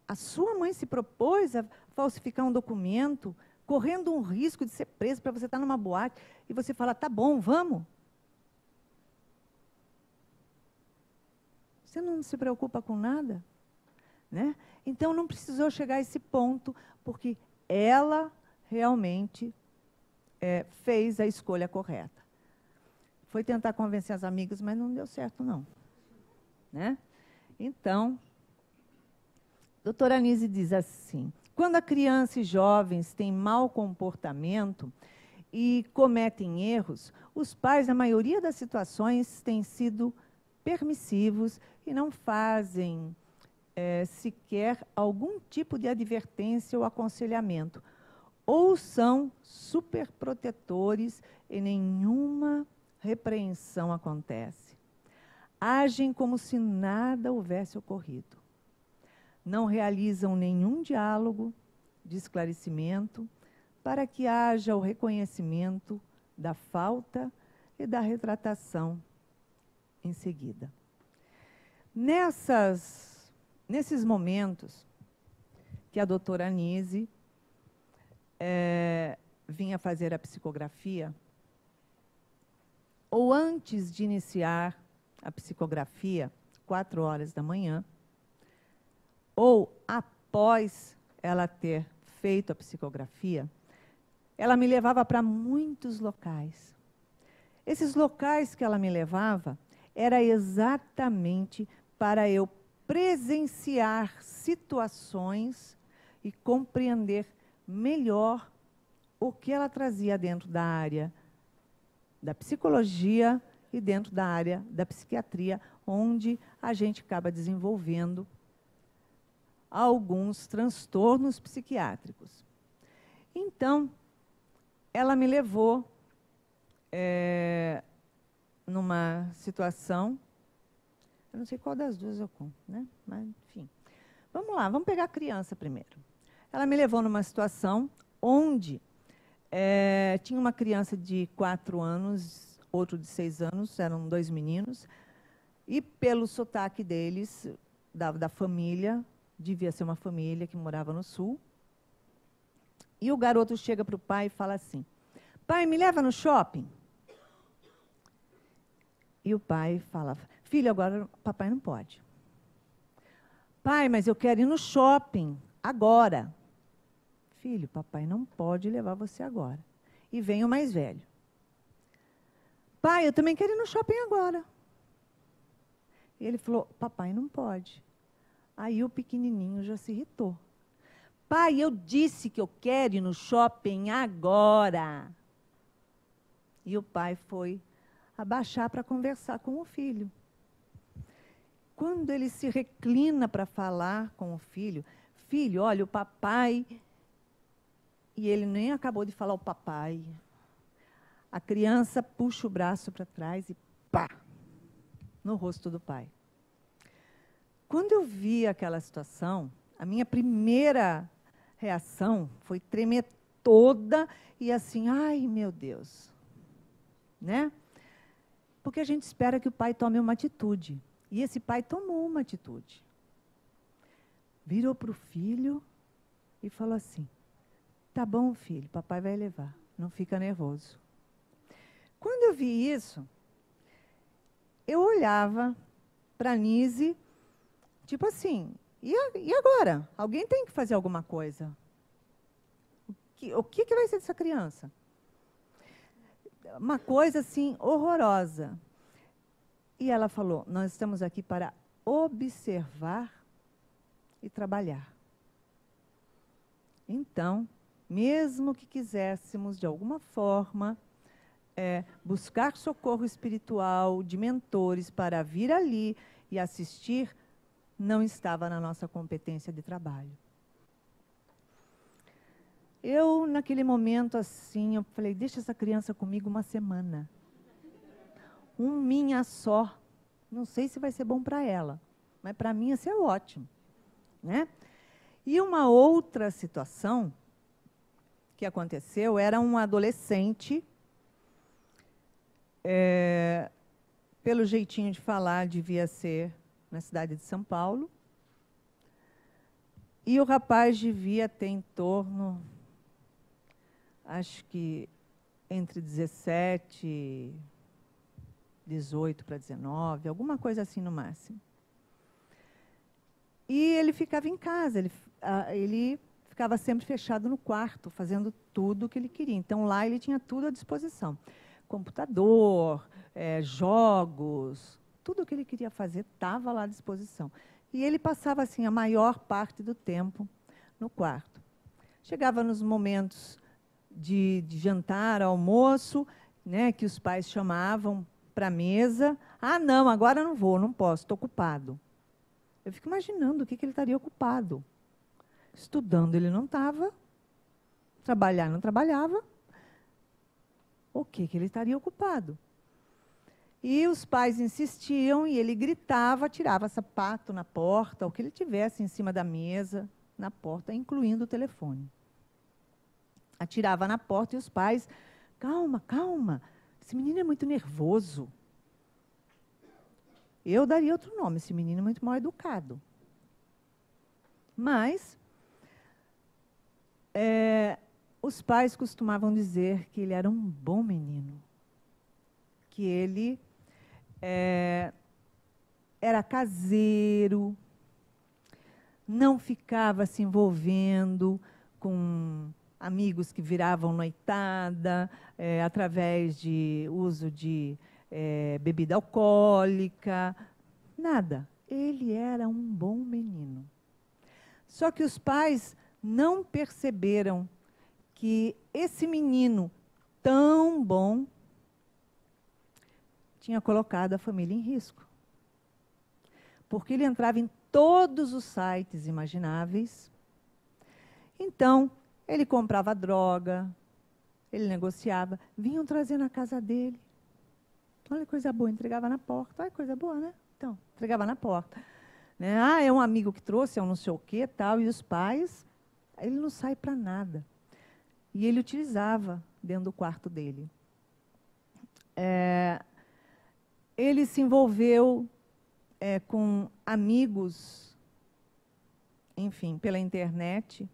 E: a sua mãe se propôs a falsificar um documento, correndo um risco de ser preso para você estar numa boate, e você fala, tá bom, vamos. Você não se preocupa com nada? Né? Então, não precisou chegar a esse ponto, porque ela realmente fez a escolha correta. Foi tentar convencer as amigas, mas não deu certo, não. Né? Então, doutora Anise diz assim, quando a criança e jovens têm mau comportamento e cometem erros, os pais, na maioria das situações, têm sido permissivos e não fazem sequer algum tipo de advertência ou aconselhamento, ou são superprotetores e nenhuma repreensão acontece. Agem como se nada houvesse ocorrido. Não realizam nenhum diálogo de esclarecimento para que haja o reconhecimento da falta e da retratação em seguida. Nesses momentos que a doutora Anise vinha fazer a psicografia, ou antes de iniciar a psicografia, 4 horas da manhã, ou após ela ter feito a psicografia, ela me levava para muitos locais. Esses locais que ela me levava era exatamente para eu presenciar situações e compreender melhor o que ela trazia dentro da área da psicologia e dentro da área da psiquiatria, onde a gente acaba desenvolvendo alguns transtornos psiquiátricos. Então, ela me levou numa situação, eu não sei qual das duas eu conto, né? Mas, enfim. Vamos lá, vamos pegar a criança primeiro. Ela me levou numa situação onde tinha uma criança de 4 anos, outro de 6 anos, eram 2 meninos, e pelo sotaque deles, da família, devia ser uma família que morava no sul, e o garoto chega para o pai e fala assim: pai, me leva no shopping? E o pai fala: filho, agora papai não pode. Pai, mas eu quero ir no shopping, agora. Filho, papai não pode levar você agora. E vem o mais velho. Pai, eu também quero ir no shopping agora. E ele falou: papai não pode. Aí o pequenininho já se irritou. Pai, eu disse que eu quero ir no shopping agora. E o pai foi abaixar para conversar com o filho. Quando ele se reclina para falar com o filho: filho, olha, o papai... E ele nem acabou de falar o papai. A criança puxa o braço para trás e pá! No rosto do pai. Quando eu vi aquela situação, a minha primeira reação foi tremer toda e assim, ai, meu Deus. Né? Porque a gente espera que o pai tome uma atitude. E esse pai tomou uma atitude. Virou para o filho e falou assim: tá bom, filho, papai vai levar, não fica nervoso. Quando eu vi isso, eu olhava para a Anise, tipo assim, e agora? Alguém tem que fazer alguma coisa. O que vai ser dessa criança? Uma coisa assim horrorosa. E ela falou: nós estamos aqui para observar e trabalhar. Então, mesmo que quiséssemos, de alguma forma, buscar socorro espiritual de mentores para vir ali e assistir, não estava na nossa competência de trabalho. Eu, naquele momento, assim, eu falei: deixa essa criança comigo uma semana. Minha só. Não sei se vai ser bom para ela, mas para mim ia ser ótimo. Né? E uma outra situação que aconteceu era um adolescente, pelo jeitinho de falar, devia ser na cidade de São Paulo, e o rapaz devia ter em torno, acho que entre 17, 18 para 19, alguma coisa assim no máximo. E ele ficava em casa, ele ficava sempre fechado no quarto, fazendo tudo o que ele queria. Então, lá ele tinha tudo à disposição. Computador, jogos, tudo o que ele queria fazer estava lá à disposição. E ele passava assim a maior parte do tempo no quarto. Chegava nos momentos de jantar, almoço, né, que os pais chamavam para a mesa. Ah, não, agora não vou, não posso, estou ocupado. Eu fico imaginando o que ele estaria ocupado. Estudando ele não estava, trabalhar não trabalhava. O que ele estaria ocupado? E os pais insistiam e ele gritava, tirava sapato na porta, o que ele tivesse em cima da mesa, na porta, incluindo o telefone. Atirava na porta e os pais: calma, calma, esse menino é muito nervoso. Eu daria outro nome, esse menino é muito mal educado. Mas os pais costumavam dizer que ele era um bom menino, que ele era caseiro, não ficava se envolvendo com amigos que viravam noitada, através de uso de bebida alcoólica, nada. Ele era um bom menino. Só que os pais não perceberam que esse menino tão bom tinha colocado a família em risco. Porque ele entrava em todos os sites imagináveis. Então, ele comprava droga, ele negociava, vinham trazer na casa dele. Olha que coisa boa, entregava na porta. Olha que coisa boa, né? Então, entregava na porta. Né? Ah, é um amigo que trouxe, é um não sei o quê, tal. E os pais, ele não sai para nada. E ele utilizava dentro do quarto dele. Ele se envolveu com amigos, enfim, pela internet.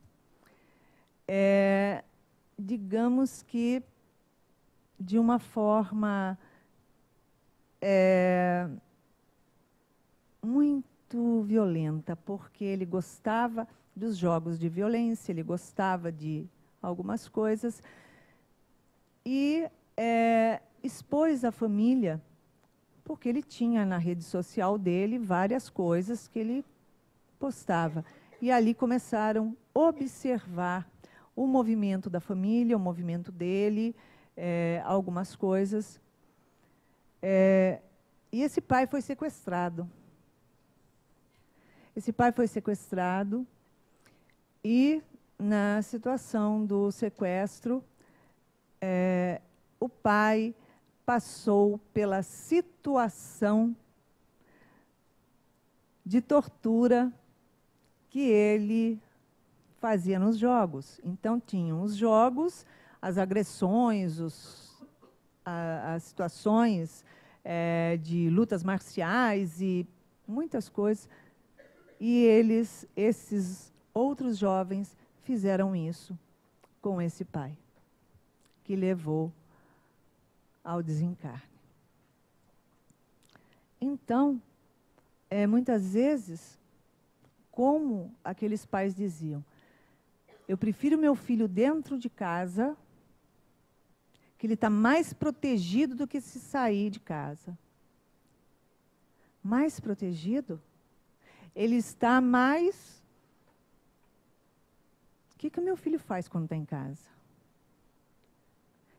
E: Digamos que de uma forma muito violenta, porque ele gostava dos jogos de violência, ele gostava de algumas coisas e expôs a família, porque ele tinha na rede social dele várias coisas que ele postava. E ali começaram a observar o movimento da família, o movimento dele, algumas coisas. E esse pai foi sequestrado. Esse pai foi sequestrado e, na situação do sequestro, o pai passou pela situação de tortura que ele fazia nos jogos. Então, tinham os jogos, as agressões, as situações de lutas marciais e muitas coisas. E esses outros jovens, fizeram isso com esse pai, que levou ao desencarne. Então, muitas vezes, como aqueles pais diziam, eu prefiro meu filho dentro de casa, que ele está mais protegido do que se sair de casa. Mais protegido? Ele está mais... O que o meu filho faz quando está em casa?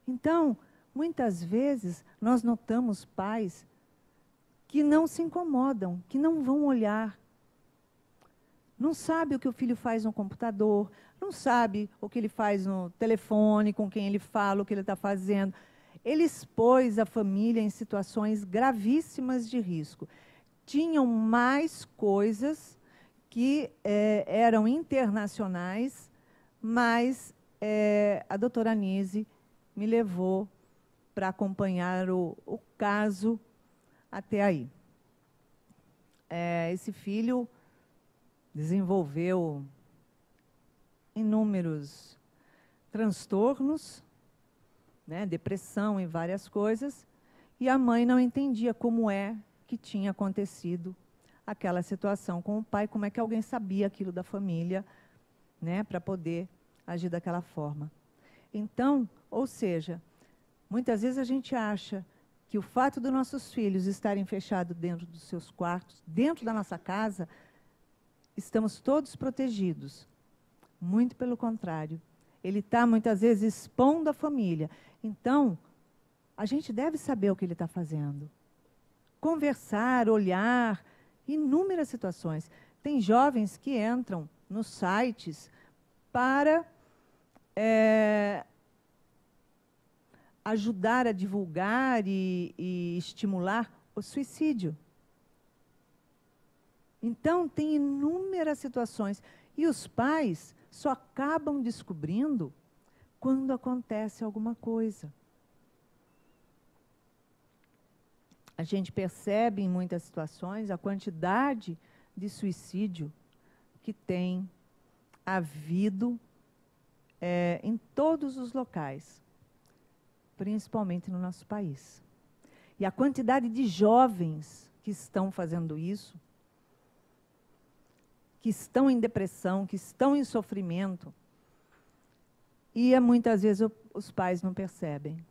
E: Então, muitas vezes, nós notamos pais que não se incomodam, que não vão olhar. Não sabe o que o filho faz no computador, não sabe o que ele faz no telefone, com quem ele fala, o que ele está fazendo. Ele expôs a família em situações gravíssimas de risco. Tinham mais coisas que eram internacionais, mas a doutora Anise me levou para acompanhar o caso até aí. Esse filho desenvolveu inúmeros transtornos, né, depressão e várias coisas, e a mãe não entendia como que tinha acontecido aquela situação com o pai, como é que alguém sabia aquilo da família, né, para poder agir daquela forma. Então, ou seja, muitas vezes a gente acha que o fato dos nossos filhos estarem fechados dentro dos seus quartos, dentro da nossa casa, estamos todos protegidos. Muito pelo contrário. Ele está, muitas vezes, expondo a família. Então, a gente deve saber o que ele está fazendo. Conversar, olhar, inúmeras situações. Tem jovens que entram nos sites para ajudar a divulgar e estimular o suicídio. Então, tem inúmeras situações. E os pais só acabam descobrindo quando acontece alguma coisa. a gente percebe em muitas situações a quantidade de suicídio que tem havido em todos os locais, principalmente no nosso país. E a quantidade de jovens que estão fazendo isso, que estão em depressão, que estão em sofrimento, e muitas vezes os pais não percebem.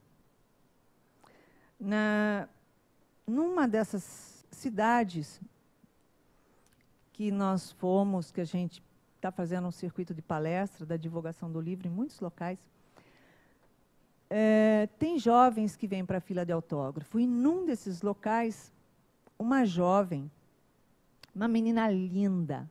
E: Numa dessas cidades que nós fomos, que a gente está fazendo um circuito de palestra, da divulgação do livro em muitos locais, tem jovens que vêm para a fila de autógrafo. E num desses locais, uma jovem, uma menina linda,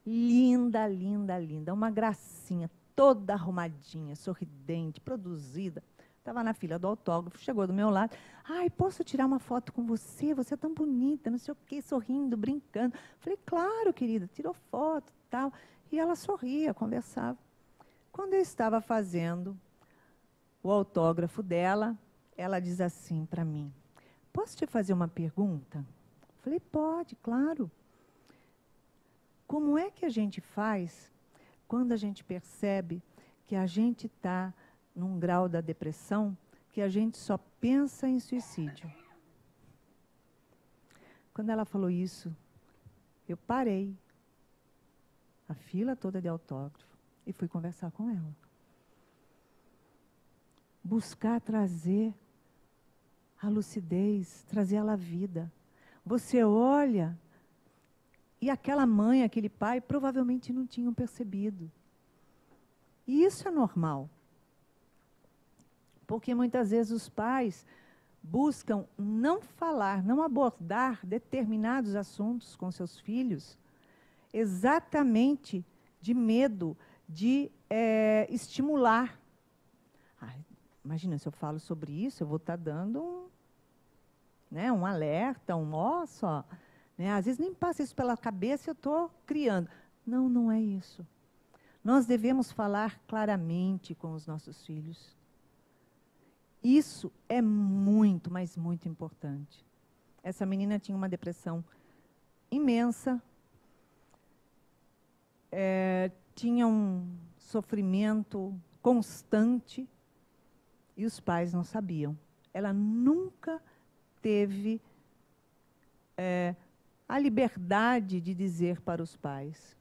E: linda, linda, linda, uma gracinha, toda arrumadinha, sorridente, produzida, estava na fila do autógrafo, chegou do meu lado. Ai, posso tirar uma foto com você? Você é tão bonita, não sei o quê, sorrindo, brincando. Falei, claro, querida, tirou foto e tal. E ela sorria, conversava. Quando eu estava fazendo o autógrafo dela, ela diz assim para mim, posso te fazer uma pergunta? Falei, pode, claro. Como é que a gente faz quando a gente percebe que a gente está num grau da depressão que a gente só pensa em suicídio? Quando ela falou isso, eu parei a fila toda de autógrafo e fui conversar com ela. Buscar trazer a lucidez, trazer ela à vida. Você olha e aquela mãe, aquele pai, provavelmente não tinham percebido. E isso é normal. Porque muitas vezes os pais buscam não falar, não abordar determinados assuntos com seus filhos, exatamente de medo de estimular. Imagina, se eu falo sobre isso, eu vou estar dando um alerta, ó só. Às vezes nem passa isso pela cabeça e eu estou criando. Não, não é isso. Nós devemos falar claramente com os nossos filhos. Isso é muito, mas muito importante. Essa menina tinha uma depressão imensa, tinha um sofrimento constante e os pais não sabiam. Ela nunca teve a liberdade de dizer para os pais.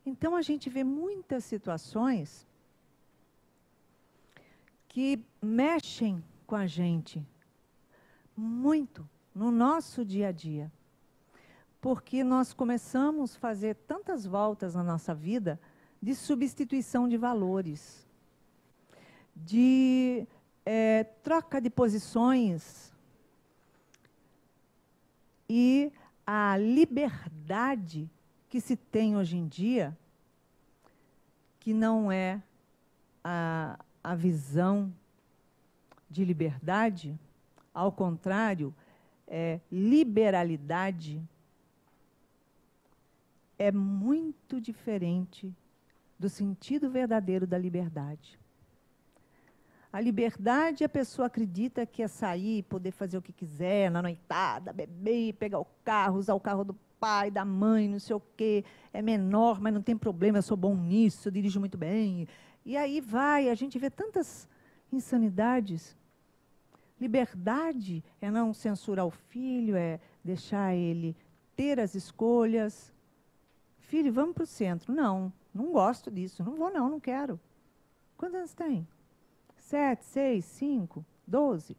E: Então, a gente vê muitas situações que mexem com a gente muito no nosso dia a dia. Porque nós começamos a fazer tantas voltas na nossa vida de substituição de valores, de troca de posições. E a liberdade que se tem hoje em dia, que não é a visão de liberdade, ao contrário, liberalidade, é muito diferente do sentido verdadeiro da liberdade. A liberdade, a pessoa acredita que é sair, poder fazer o que quiser, na noitada, beber, pegar o carro, usar o carro do pai, da mãe, não sei o quê. É menor, mas não tem problema, eu sou bom nisso, eu dirijo muito bem. E aí vai, a gente vê tantas insanidades. Liberdade é não censurar o filho, é deixar ele ter as escolhas. Filho, vamos para o centro. Não, não gosto disso, não vou não quero. Quantos anos tem? 7, 6, 5, 12.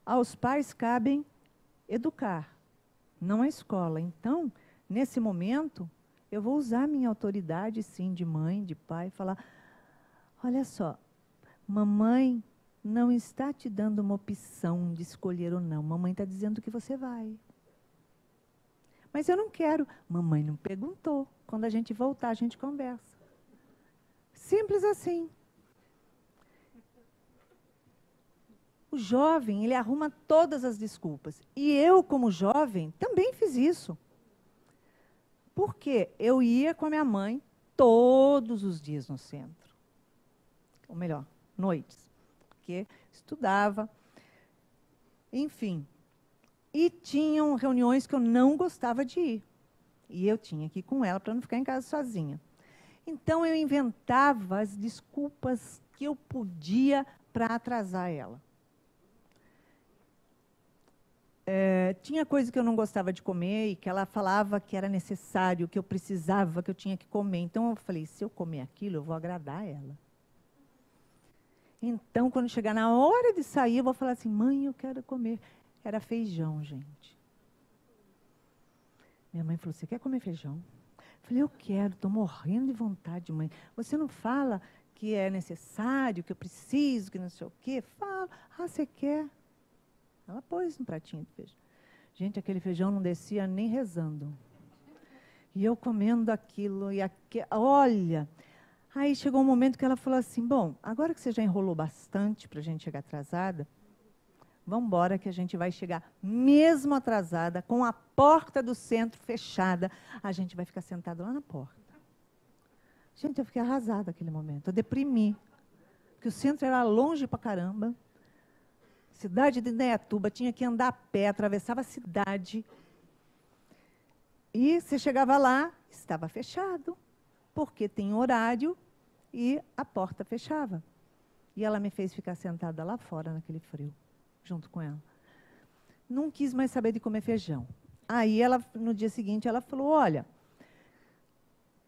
E: Aos pais cabem educar, não a escola. Então, nesse momento, eu vou usar minha autoridade, sim, de mãe, de pai, falar, olha só, mamãe não está te dando uma opção de escolher ou não. Mamãe está dizendo que você vai. Mas eu não quero. Mamãe não perguntou. Quando a gente voltar, a gente conversa. Simples assim. O jovem, ele arruma todas as desculpas. E eu, como jovem, também fiz isso. Porque eu ia com a minha mãe todos os dias no centro. Ou melhor, noites. Porque estudava. Enfim. E tinham reuniões que eu não gostava de ir. E eu tinha que ir com ela para não ficar em casa sozinha. Então, eu inventava as desculpas que eu podia para atrasar ela. Tinha coisa que eu não gostava de comer e que ela falava que era necessário, que eu precisava, que eu tinha que comer. Então, eu falei, se eu comer aquilo, eu vou agradar ela. Então, quando chegar na hora de sair, eu vou falar assim, mãe, eu quero comer. Era feijão, gente. Minha mãe falou, você quer comer feijão? Eu falei, eu quero, estou morrendo de vontade, mãe. Você não fala que é necessário, que eu preciso, que não sei o quê? Fala. Ah, você quer? Ela pôs um pratinho de feijão. Gente, aquele feijão não descia nem rezando. E eu comendo aquilo, olha. Aí chegou um momento que ela falou assim, bom, agora que você já enrolou bastante para a gente chegar atrasada, vamos embora que a gente vai chegar mesmo atrasada, com a porta do centro fechada, a gente vai ficar sentado lá na porta. Gente, eu fiquei arrasada naquele momento, eu deprimi, porque o centro era longe pra caramba, cidade de Indaiatuba, tinha que andar a pé, atravessava a cidade, e você chegava lá, estava fechado, porque tem horário e a porta fechava. E ela me fez ficar sentada lá fora, naquele frio, junto com ela. Não quis mais saber de comer feijão. Aí, no dia seguinte, ela falou, olha,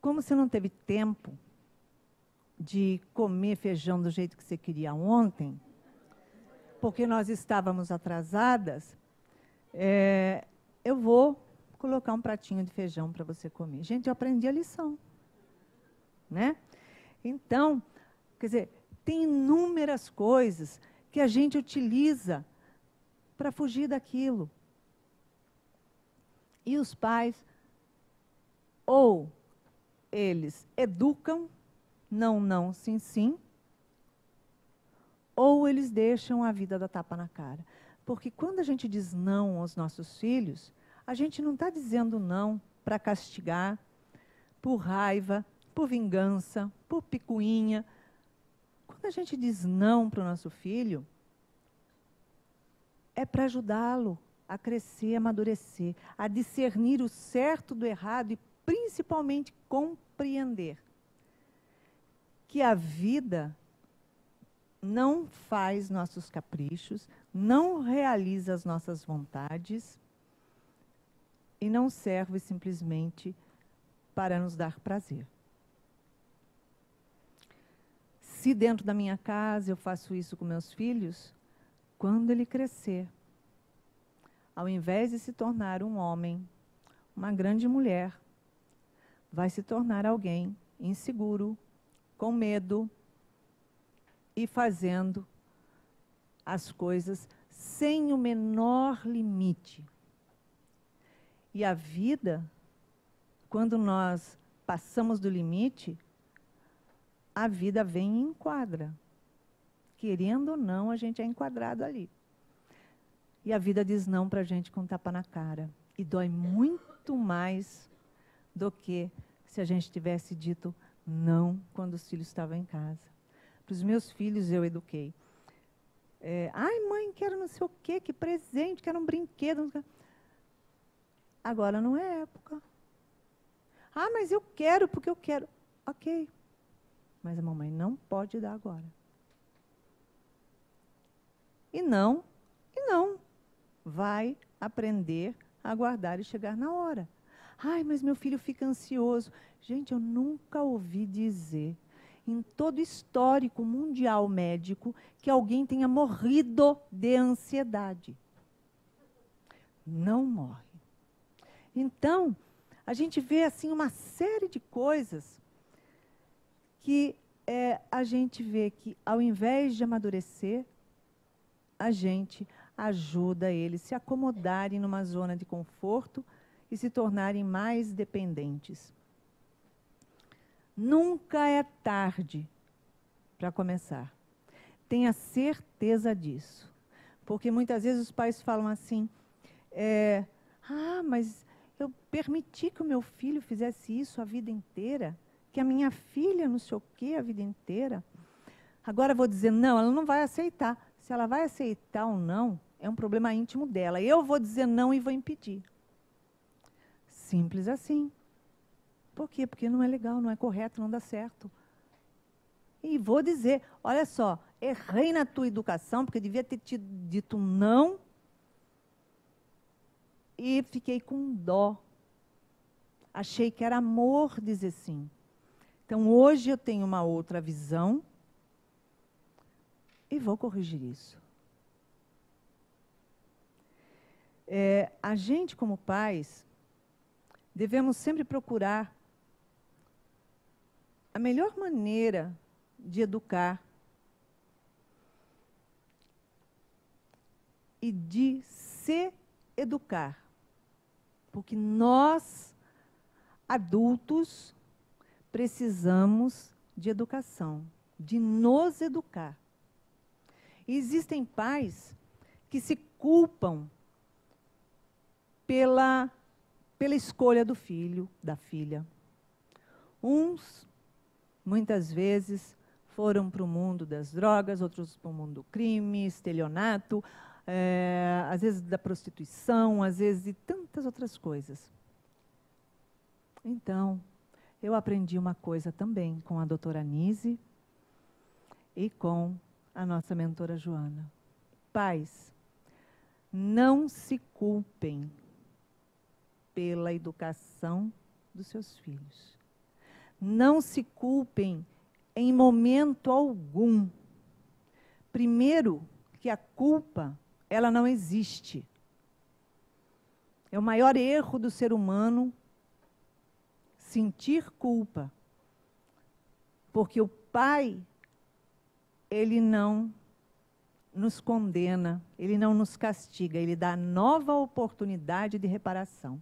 E: como você não teve tempo de comer feijão do jeito que você queria ontem, porque nós estávamos atrasadas, eu vou colocar um pratinho de feijão para você comer. Gente, eu aprendi a lição. Né? Então, quer dizer, tem inúmeras coisas que a gente utiliza para fugir daquilo. E os pais, ou eles educam, não, sim, sim, ou eles deixam a vida dar tapa na cara. Porque quando a gente diz não aos nossos filhos, a gente não está dizendo não para castigar, por raiva, por vingança, por picuinha. Quando a gente diz não para o nosso filho, é para ajudá-lo a crescer, a amadurecer, a discernir o certo do errado e, principalmente, compreender que a vida não faz nossos caprichos, não realiza as nossas vontades e não serve simplesmente para nos dar prazer. Se dentro da minha casa eu faço isso com meus filhos, quando ele crescer, ao invés de se tornar um homem, uma grande mulher, vai se tornar alguém inseguro, com medo e fazendo as coisas sem o menor limite. E a vida, quando nós passamos do limite, a vida vem e enquadra. Querendo ou não, a gente é enquadrado ali. E a vida diz não para a gente com tapa na cara. E dói muito mais do que se a gente tivesse dito não quando os filhos estavam em casa. Para os meus filhos eu eduquei. Ai, mãe, quero não sei o quê, que presente, quero um brinquedo. Agora não é época. Ah, mas eu quero, porque eu quero. Ok. Mas a mamãe não pode dar agora. E não. Vai aprender a aguardar e chegar na hora. Ai, mas meu filho fica ansioso. Gente, eu nunca ouvi dizer, em todo histórico mundial médico, que alguém tenha morrido de ansiedade. Não morre. Então, a gente vê assim uma série de coisas que a gente vê que, ao invés de amadurecer, a gente ajuda eles a se acomodarem numa zona de conforto e se tornarem mais dependentes. Nunca é tarde para começar. Tenha certeza disso. Porque muitas vezes os pais falam assim, mas eu permiti que o meu filho fizesse isso a vida inteira, que a minha filha não sei o quê a vida inteira. Agora eu vou dizer, não, ela não vai aceitar. Se ela vai aceitar ou não, é um problema íntimo dela. Eu vou dizer não e vou impedir. Simples assim. Por quê? Porque não é legal, não é correto, não dá certo. E vou dizer, olha só, errei na tua educação, porque devia ter te dito não, e fiquei com dó. Achei que era amor dizer sim. Então, hoje eu tenho uma outra visão e vou corrigir isso. A gente, como pais, devemos sempre procurar a melhor maneira de educar e de se educar. Porque nós, adultos, precisamos de educação, de nos educar. E existem pais que se culpam pela escolha do filho, da filha. Uns, muitas vezes, foram para o mundo das drogas, outros para o mundo do crime, estelionato, às vezes da prostituição, às vezes de tantas outras coisas. Então, eu aprendi uma coisa também com a doutora Nise e com a nossa mentora Joana. Pais, não se culpem pela educação dos seus filhos. Não se culpem em momento algum. Primeiro, que a culpa, ela não existe. É o maior erro do ser humano sentir culpa. Porque o pai, ele não nos condena, ele não nos castiga, ele dá nova oportunidade de reparação.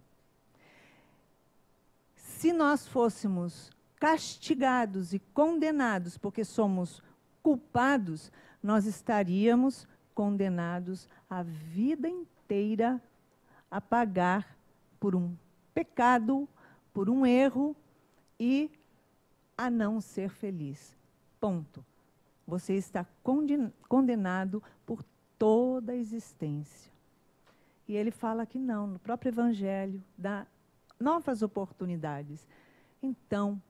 E: Se nós fôssemos castigados e condenados porque somos culpados, nós estaríamos condenados a vida inteira a pagar por um pecado, por um erro e a não ser feliz. Ponto. Você está condenado por toda a existência. E ele fala que não, no próprio Evangelho, dá novas oportunidades. Então,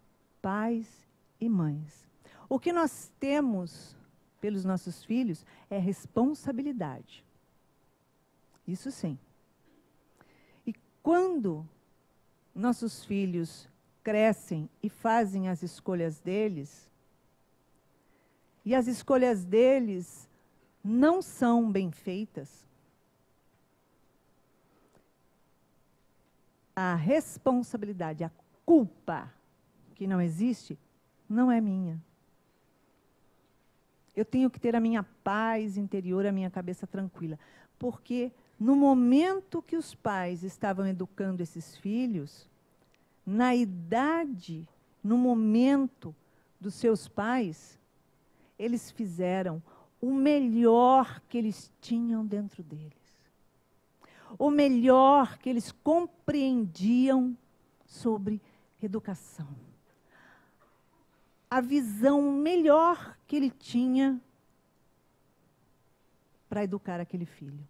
E: pais e mães, o que nós temos pelos nossos filhos é responsabilidade. Isso sim. E quando nossos filhos crescem e fazem as escolhas deles, e as escolhas deles não são bem feitas, a responsabilidade, a culpa que não existe, não é minha. Eu tenho que ter a minha paz interior, a minha cabeça tranquila. Porque no momento que os pais estavam educando esses filhos, na idade, no momento dos seus pais, eles fizeram o melhor que eles tinham dentro deles. O melhor que eles compreendiam sobre educação. A visão melhor que ele tinha para educar aquele filho.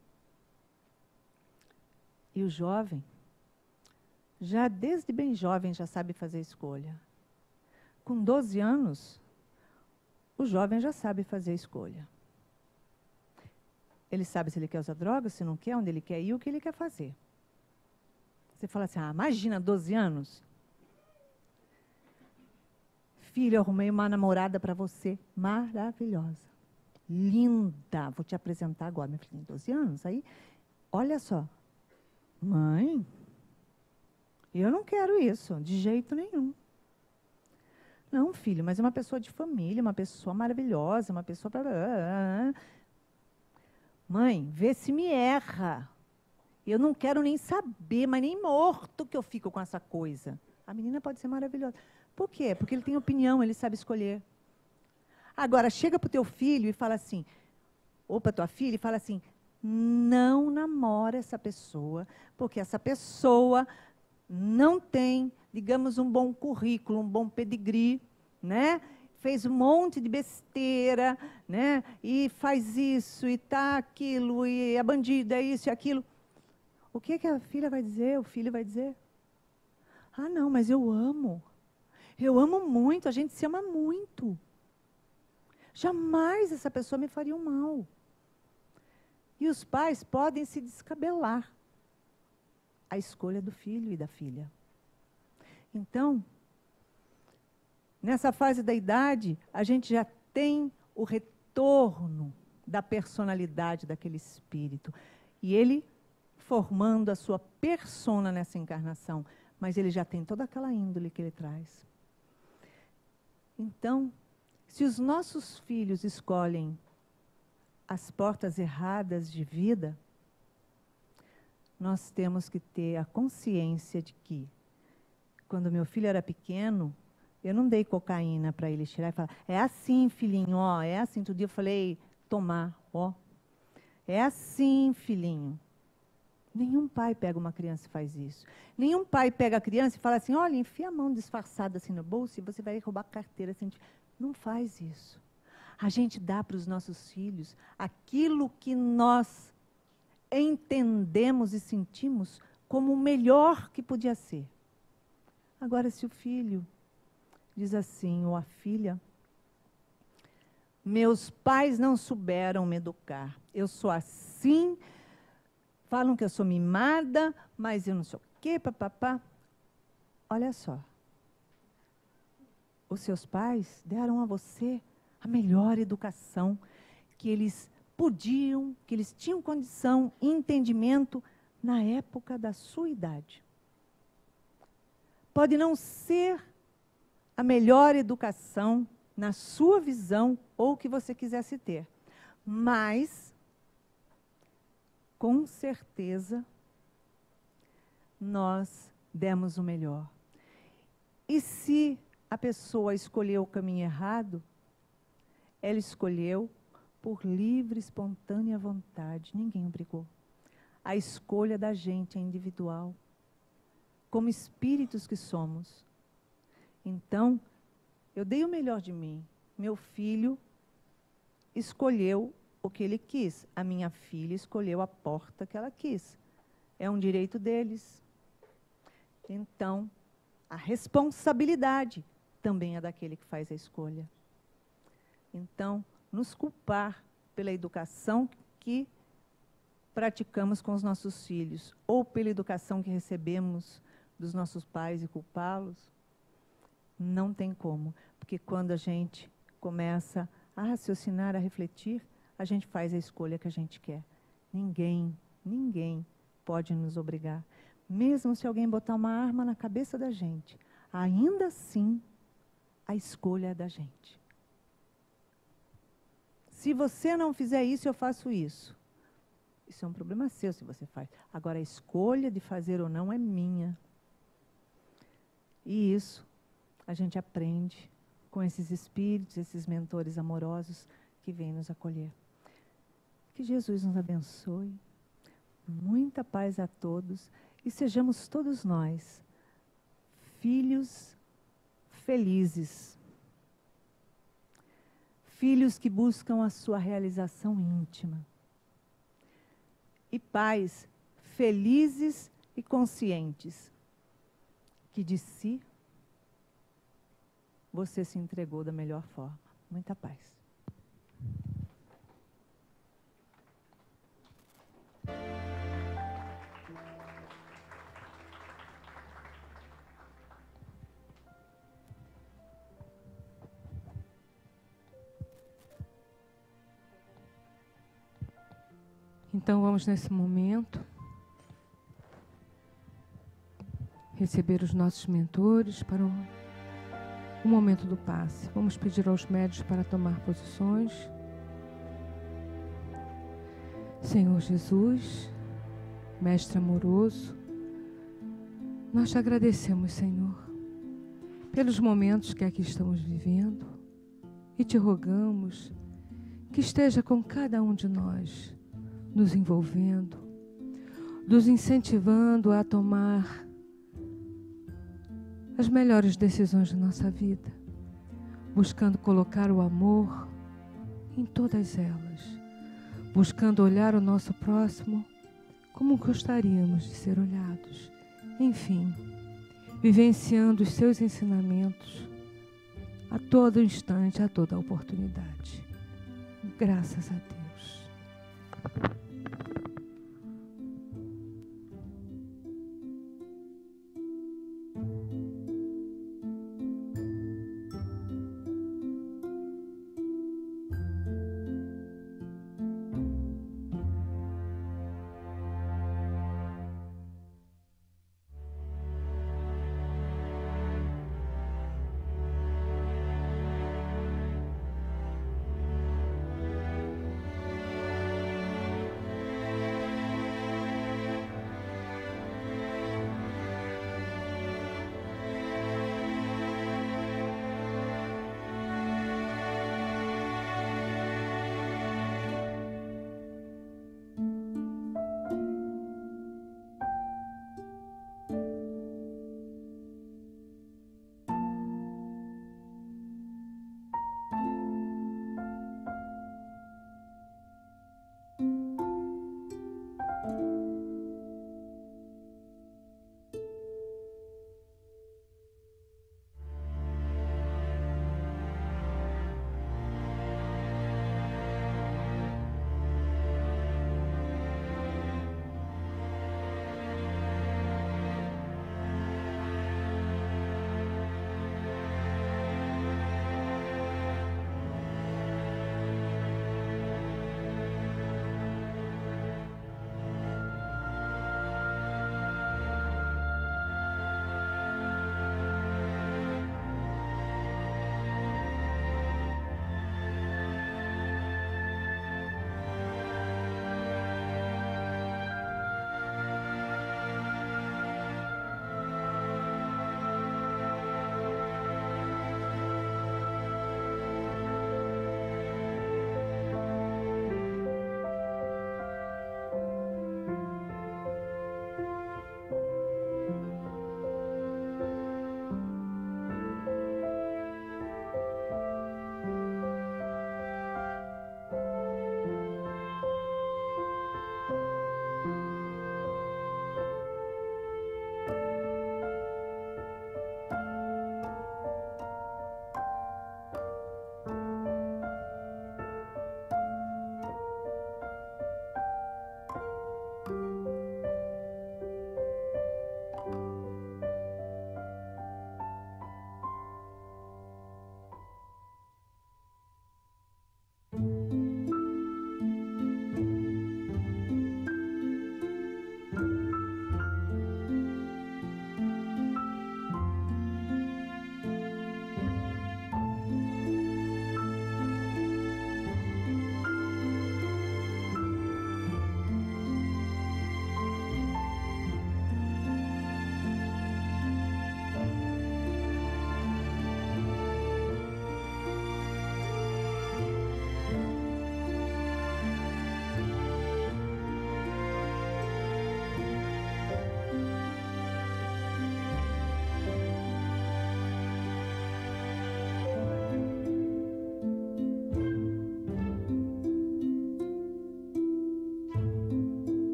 E: E o jovem, já desde bem jovem, já sabe fazer escolha. Com 12 anos, o jovem já sabe fazer escolha. Ele sabe se ele quer usar droga, se não quer, onde ele quer ir, o que ele quer fazer. Você fala assim, imagina, 12 anos. Filho, eu arrumei uma namorada para você, maravilhosa, linda. Vou te apresentar agora. Minha filha tem 12 anos, aí, olha só. Mãe, eu não quero isso, de jeito nenhum. Não, filho, mas é uma pessoa de família, uma pessoa maravilhosa, uma pessoa... Mãe, vê se me erra. Eu não quero nem saber, mas nem morto que eu fico com essa coisa. A menina pode ser maravilhosa. Por quê? Porque ele tem opinião, ele sabe escolher. Agora, chega para o teu filho e fala assim, ou para a tua filha e fala assim, não namora essa pessoa, porque essa pessoa não tem, digamos, um bom currículo, um bom pedigree, né? fez um monte de besteira, né? E faz isso, e tá aquilo, e é bandido, é isso e aquilo. O que a filha vai dizer? O filho vai dizer? Ah, não, mas eu amo. Eu amo muito, a gente se ama muito. Jamais essa pessoa me faria um mal. E os pais podem se descabelar. A escolha do filho e da filha. Então, nessa fase da idade, a gente já tem o retorno da personalidade daquele espírito. E ele formando a sua persona nessa encarnação. Mas ele já tem toda aquela índole que ele traz. Então, se os nossos filhos escolhem as portas erradas de vida, nós temos que ter a consciência de que, quando meu filho era pequeno, eu não dei cocaína para ele tirar e falar, é assim, filhinho, ó, é assim. Todo dia eu falei, tomar, ó. É assim, filhinho. Nenhum pai pega uma criança e faz isso. Nenhum pai pega a criança e fala assim, olha, enfia a mão disfarçada assim no bolso e você vai roubar a carteira. Assim. Não faz isso. A gente dá para os nossos filhos aquilo que nós entendemos e sentimos como o melhor que podia ser. Agora, se o filho diz assim, ou a filha, meus pais não souberam me educar, eu sou assim, falam que eu sou mimada, mas eu não sei o quê, papapá. Olha só, os seus pais deram a você a melhor educação que eles podiam, que eles tinham condição e entendimento na época da sua idade. Pode não ser a melhor educação na sua visão ou o que você quisesse ter, mas, com certeza, nós demos o melhor. E se a pessoa escolheu o caminho errado, ela escolheu por livre, espontânea vontade. Ninguém obrigou. A escolha da gente é individual. Como espíritos que somos. Então, eu dei o melhor de mim. Meu filho escolheu o que ele quis. A minha filha escolheu a porta que ela quis. É um direito deles. Então, a responsabilidade também é daquele que faz a escolha. Então, nos culpar pela educação que praticamos com os nossos filhos, ou pela educação que recebemos dos nossos pais e culpá-los, não tem como. Porque quando a gente começa a raciocinar, a refletir, a gente faz a escolha que a gente quer. Ninguém pode nos obrigar. Mesmo se alguém botar uma arma na cabeça da gente, ainda assim, a escolha é da gente. Se você não fizer isso, eu faço isso. Isso é um problema seu se você faz. Agora, a escolha de fazer ou não é minha. E isso a gente aprende com esses espíritos, esses mentores amorosos que vêm nos acolher. Que Jesus nos abençoe. Muita paz a todos. E sejamos todos nós filhos felizes. Filhos que buscam a sua realização íntima. E pais felizes e conscientes que de si você se entregou da melhor forma. Muita paz.
D: Então vamos nesse momento receber os nossos mentores para o momento do passe. Vamos pedir aos médios para tomar posições. Senhor Jesus, Mestre amoroso, nós te agradecemos, Senhor, pelos momentos que aqui estamos vivendo e te rogamos que esteja com cada um de nós, nos envolvendo, nos incentivando a tomar as melhores decisões de nossa vida, buscando colocar o amor em todas elas, buscando olhar o nosso próximo como gostaríamos de ser olhados. Enfim, vivenciando os seus ensinamentos a todo instante, a toda oportunidade. Graças a Deus.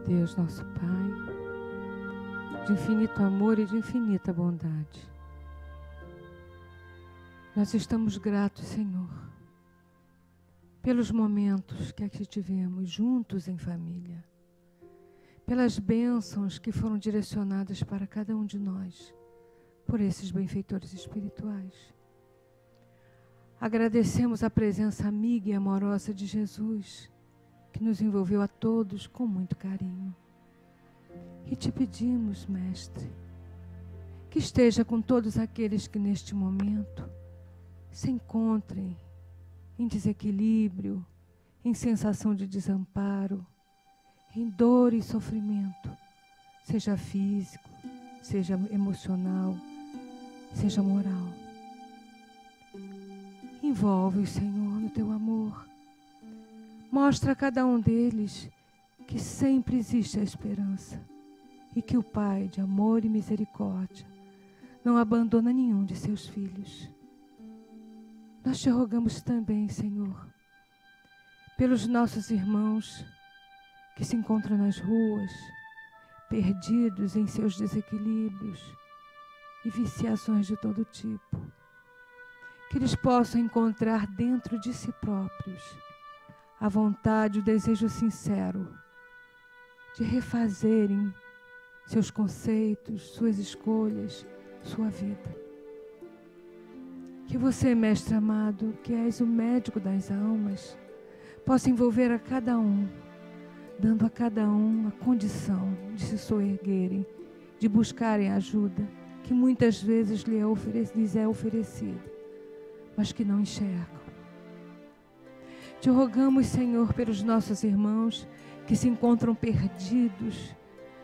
D: Deus, nosso Pai, de infinito amor e de infinita bondade, nós estamos gratos, Senhor, pelos momentos que aqui tivemos juntos em família, pelas bênçãos que foram direcionadas para cada um de nós, por esses benfeitores espirituais. Agradecemos a presença amiga e amorosa de Jesus, que nos envolveu a todos com muito carinho. E te pedimos, Mestre, que esteja com todos aqueles que neste momento se encontrem em desequilíbrio, em sensação de desamparo, em dor e sofrimento, seja físico, seja emocional, seja moral. Envolve-os, Senhor, no teu amor. Mostra a cada um deles que sempre existe a esperança e que o Pai de amor e misericórdia não abandona nenhum de seus filhos. Nós te rogamos também, Senhor, pelos nossos irmãos que se encontram nas ruas, perdidos em seus desequilíbrios e viciações de todo tipo. Que eles possam encontrar dentro de si próprios a vontade, o desejo sincero de refazerem seus conceitos, suas escolhas, sua vida. Que você, Mestre amado, que és o médico das almas, possa envolver a cada um, dando a cada um a condição de se soerguerem, de buscarem ajuda, que muitas vezes lhes é oferecida, mas que não enxergam. Te rogamos, Senhor, pelos nossos irmãos que se encontram perdidos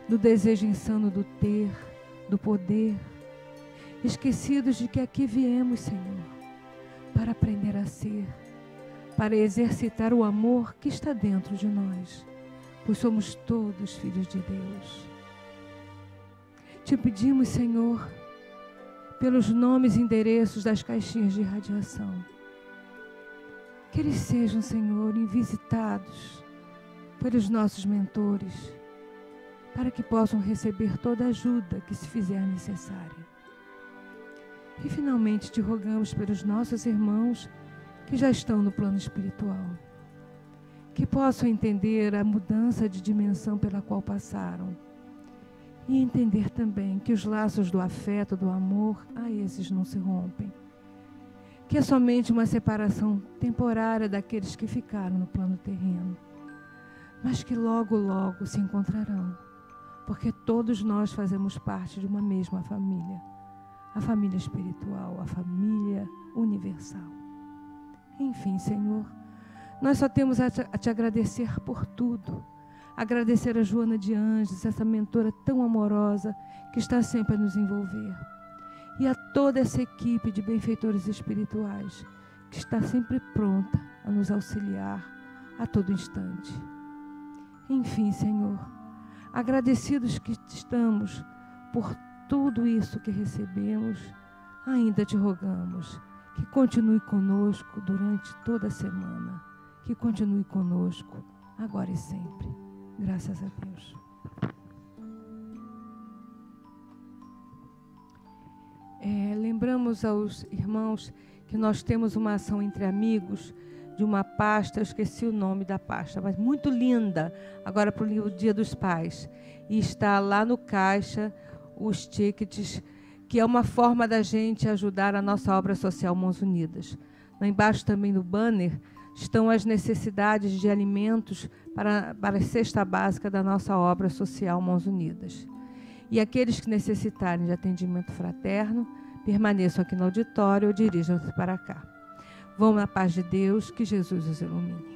D: no desejo insano do ter, do poder, esquecidos de que aqui viemos, Senhor, para aprender a ser, para exercitar o amor que está dentro de nós, pois somos todos filhos de Deus. Te pedimos, Senhor, pelos nomes e endereços das caixinhas de radiação, que eles sejam, Senhor, visitados pelos nossos mentores, para que possam receber toda a ajuda que se fizer necessária. E finalmente te rogamos pelos nossos irmãos que já estão no plano espiritual, que possam entender a mudança de dimensão pela qual passaram e entender também que os laços do afeto, do amor, a esses não se rompem, que é somente uma separação temporária daqueles que ficaram no plano terreno, mas que logo, logo se encontrarão, porque todos nós fazemos parte de uma mesma família, a família espiritual, a família universal. Enfim, Senhor, nós só temos a te agradecer por tudo. Agradecer a Joana de Ângeles, essa mentora tão amorosa que está sempre a nos envolver. E a toda essa equipe de benfeitores espirituais que está sempre pronta a nos auxiliar a todo instante. Enfim, Senhor, agradecidos que estamos por tudo isso que recebemos, ainda te rogamos que continue conosco durante toda a semana, que continue conosco agora e sempre. Graças a Deus. Lembramos aos irmãos que nós temos uma ação entre amigos de uma pasta, eu esqueci o nome da pasta, mas muito linda, agora para o Dia dos Pais. E está lá no caixa os tickets, que é uma forma da gente ajudar a nossa obra social Mãos Unidas. Lá embaixo também no banner estão as necessidades de alimentos para a cesta básica da nossa obra social Mãos Unidas. E aqueles que necessitarem de atendimento fraterno, permaneçam aqui no auditório ou dirijam-se para cá. Vão na paz de Deus, que Jesus os ilumine.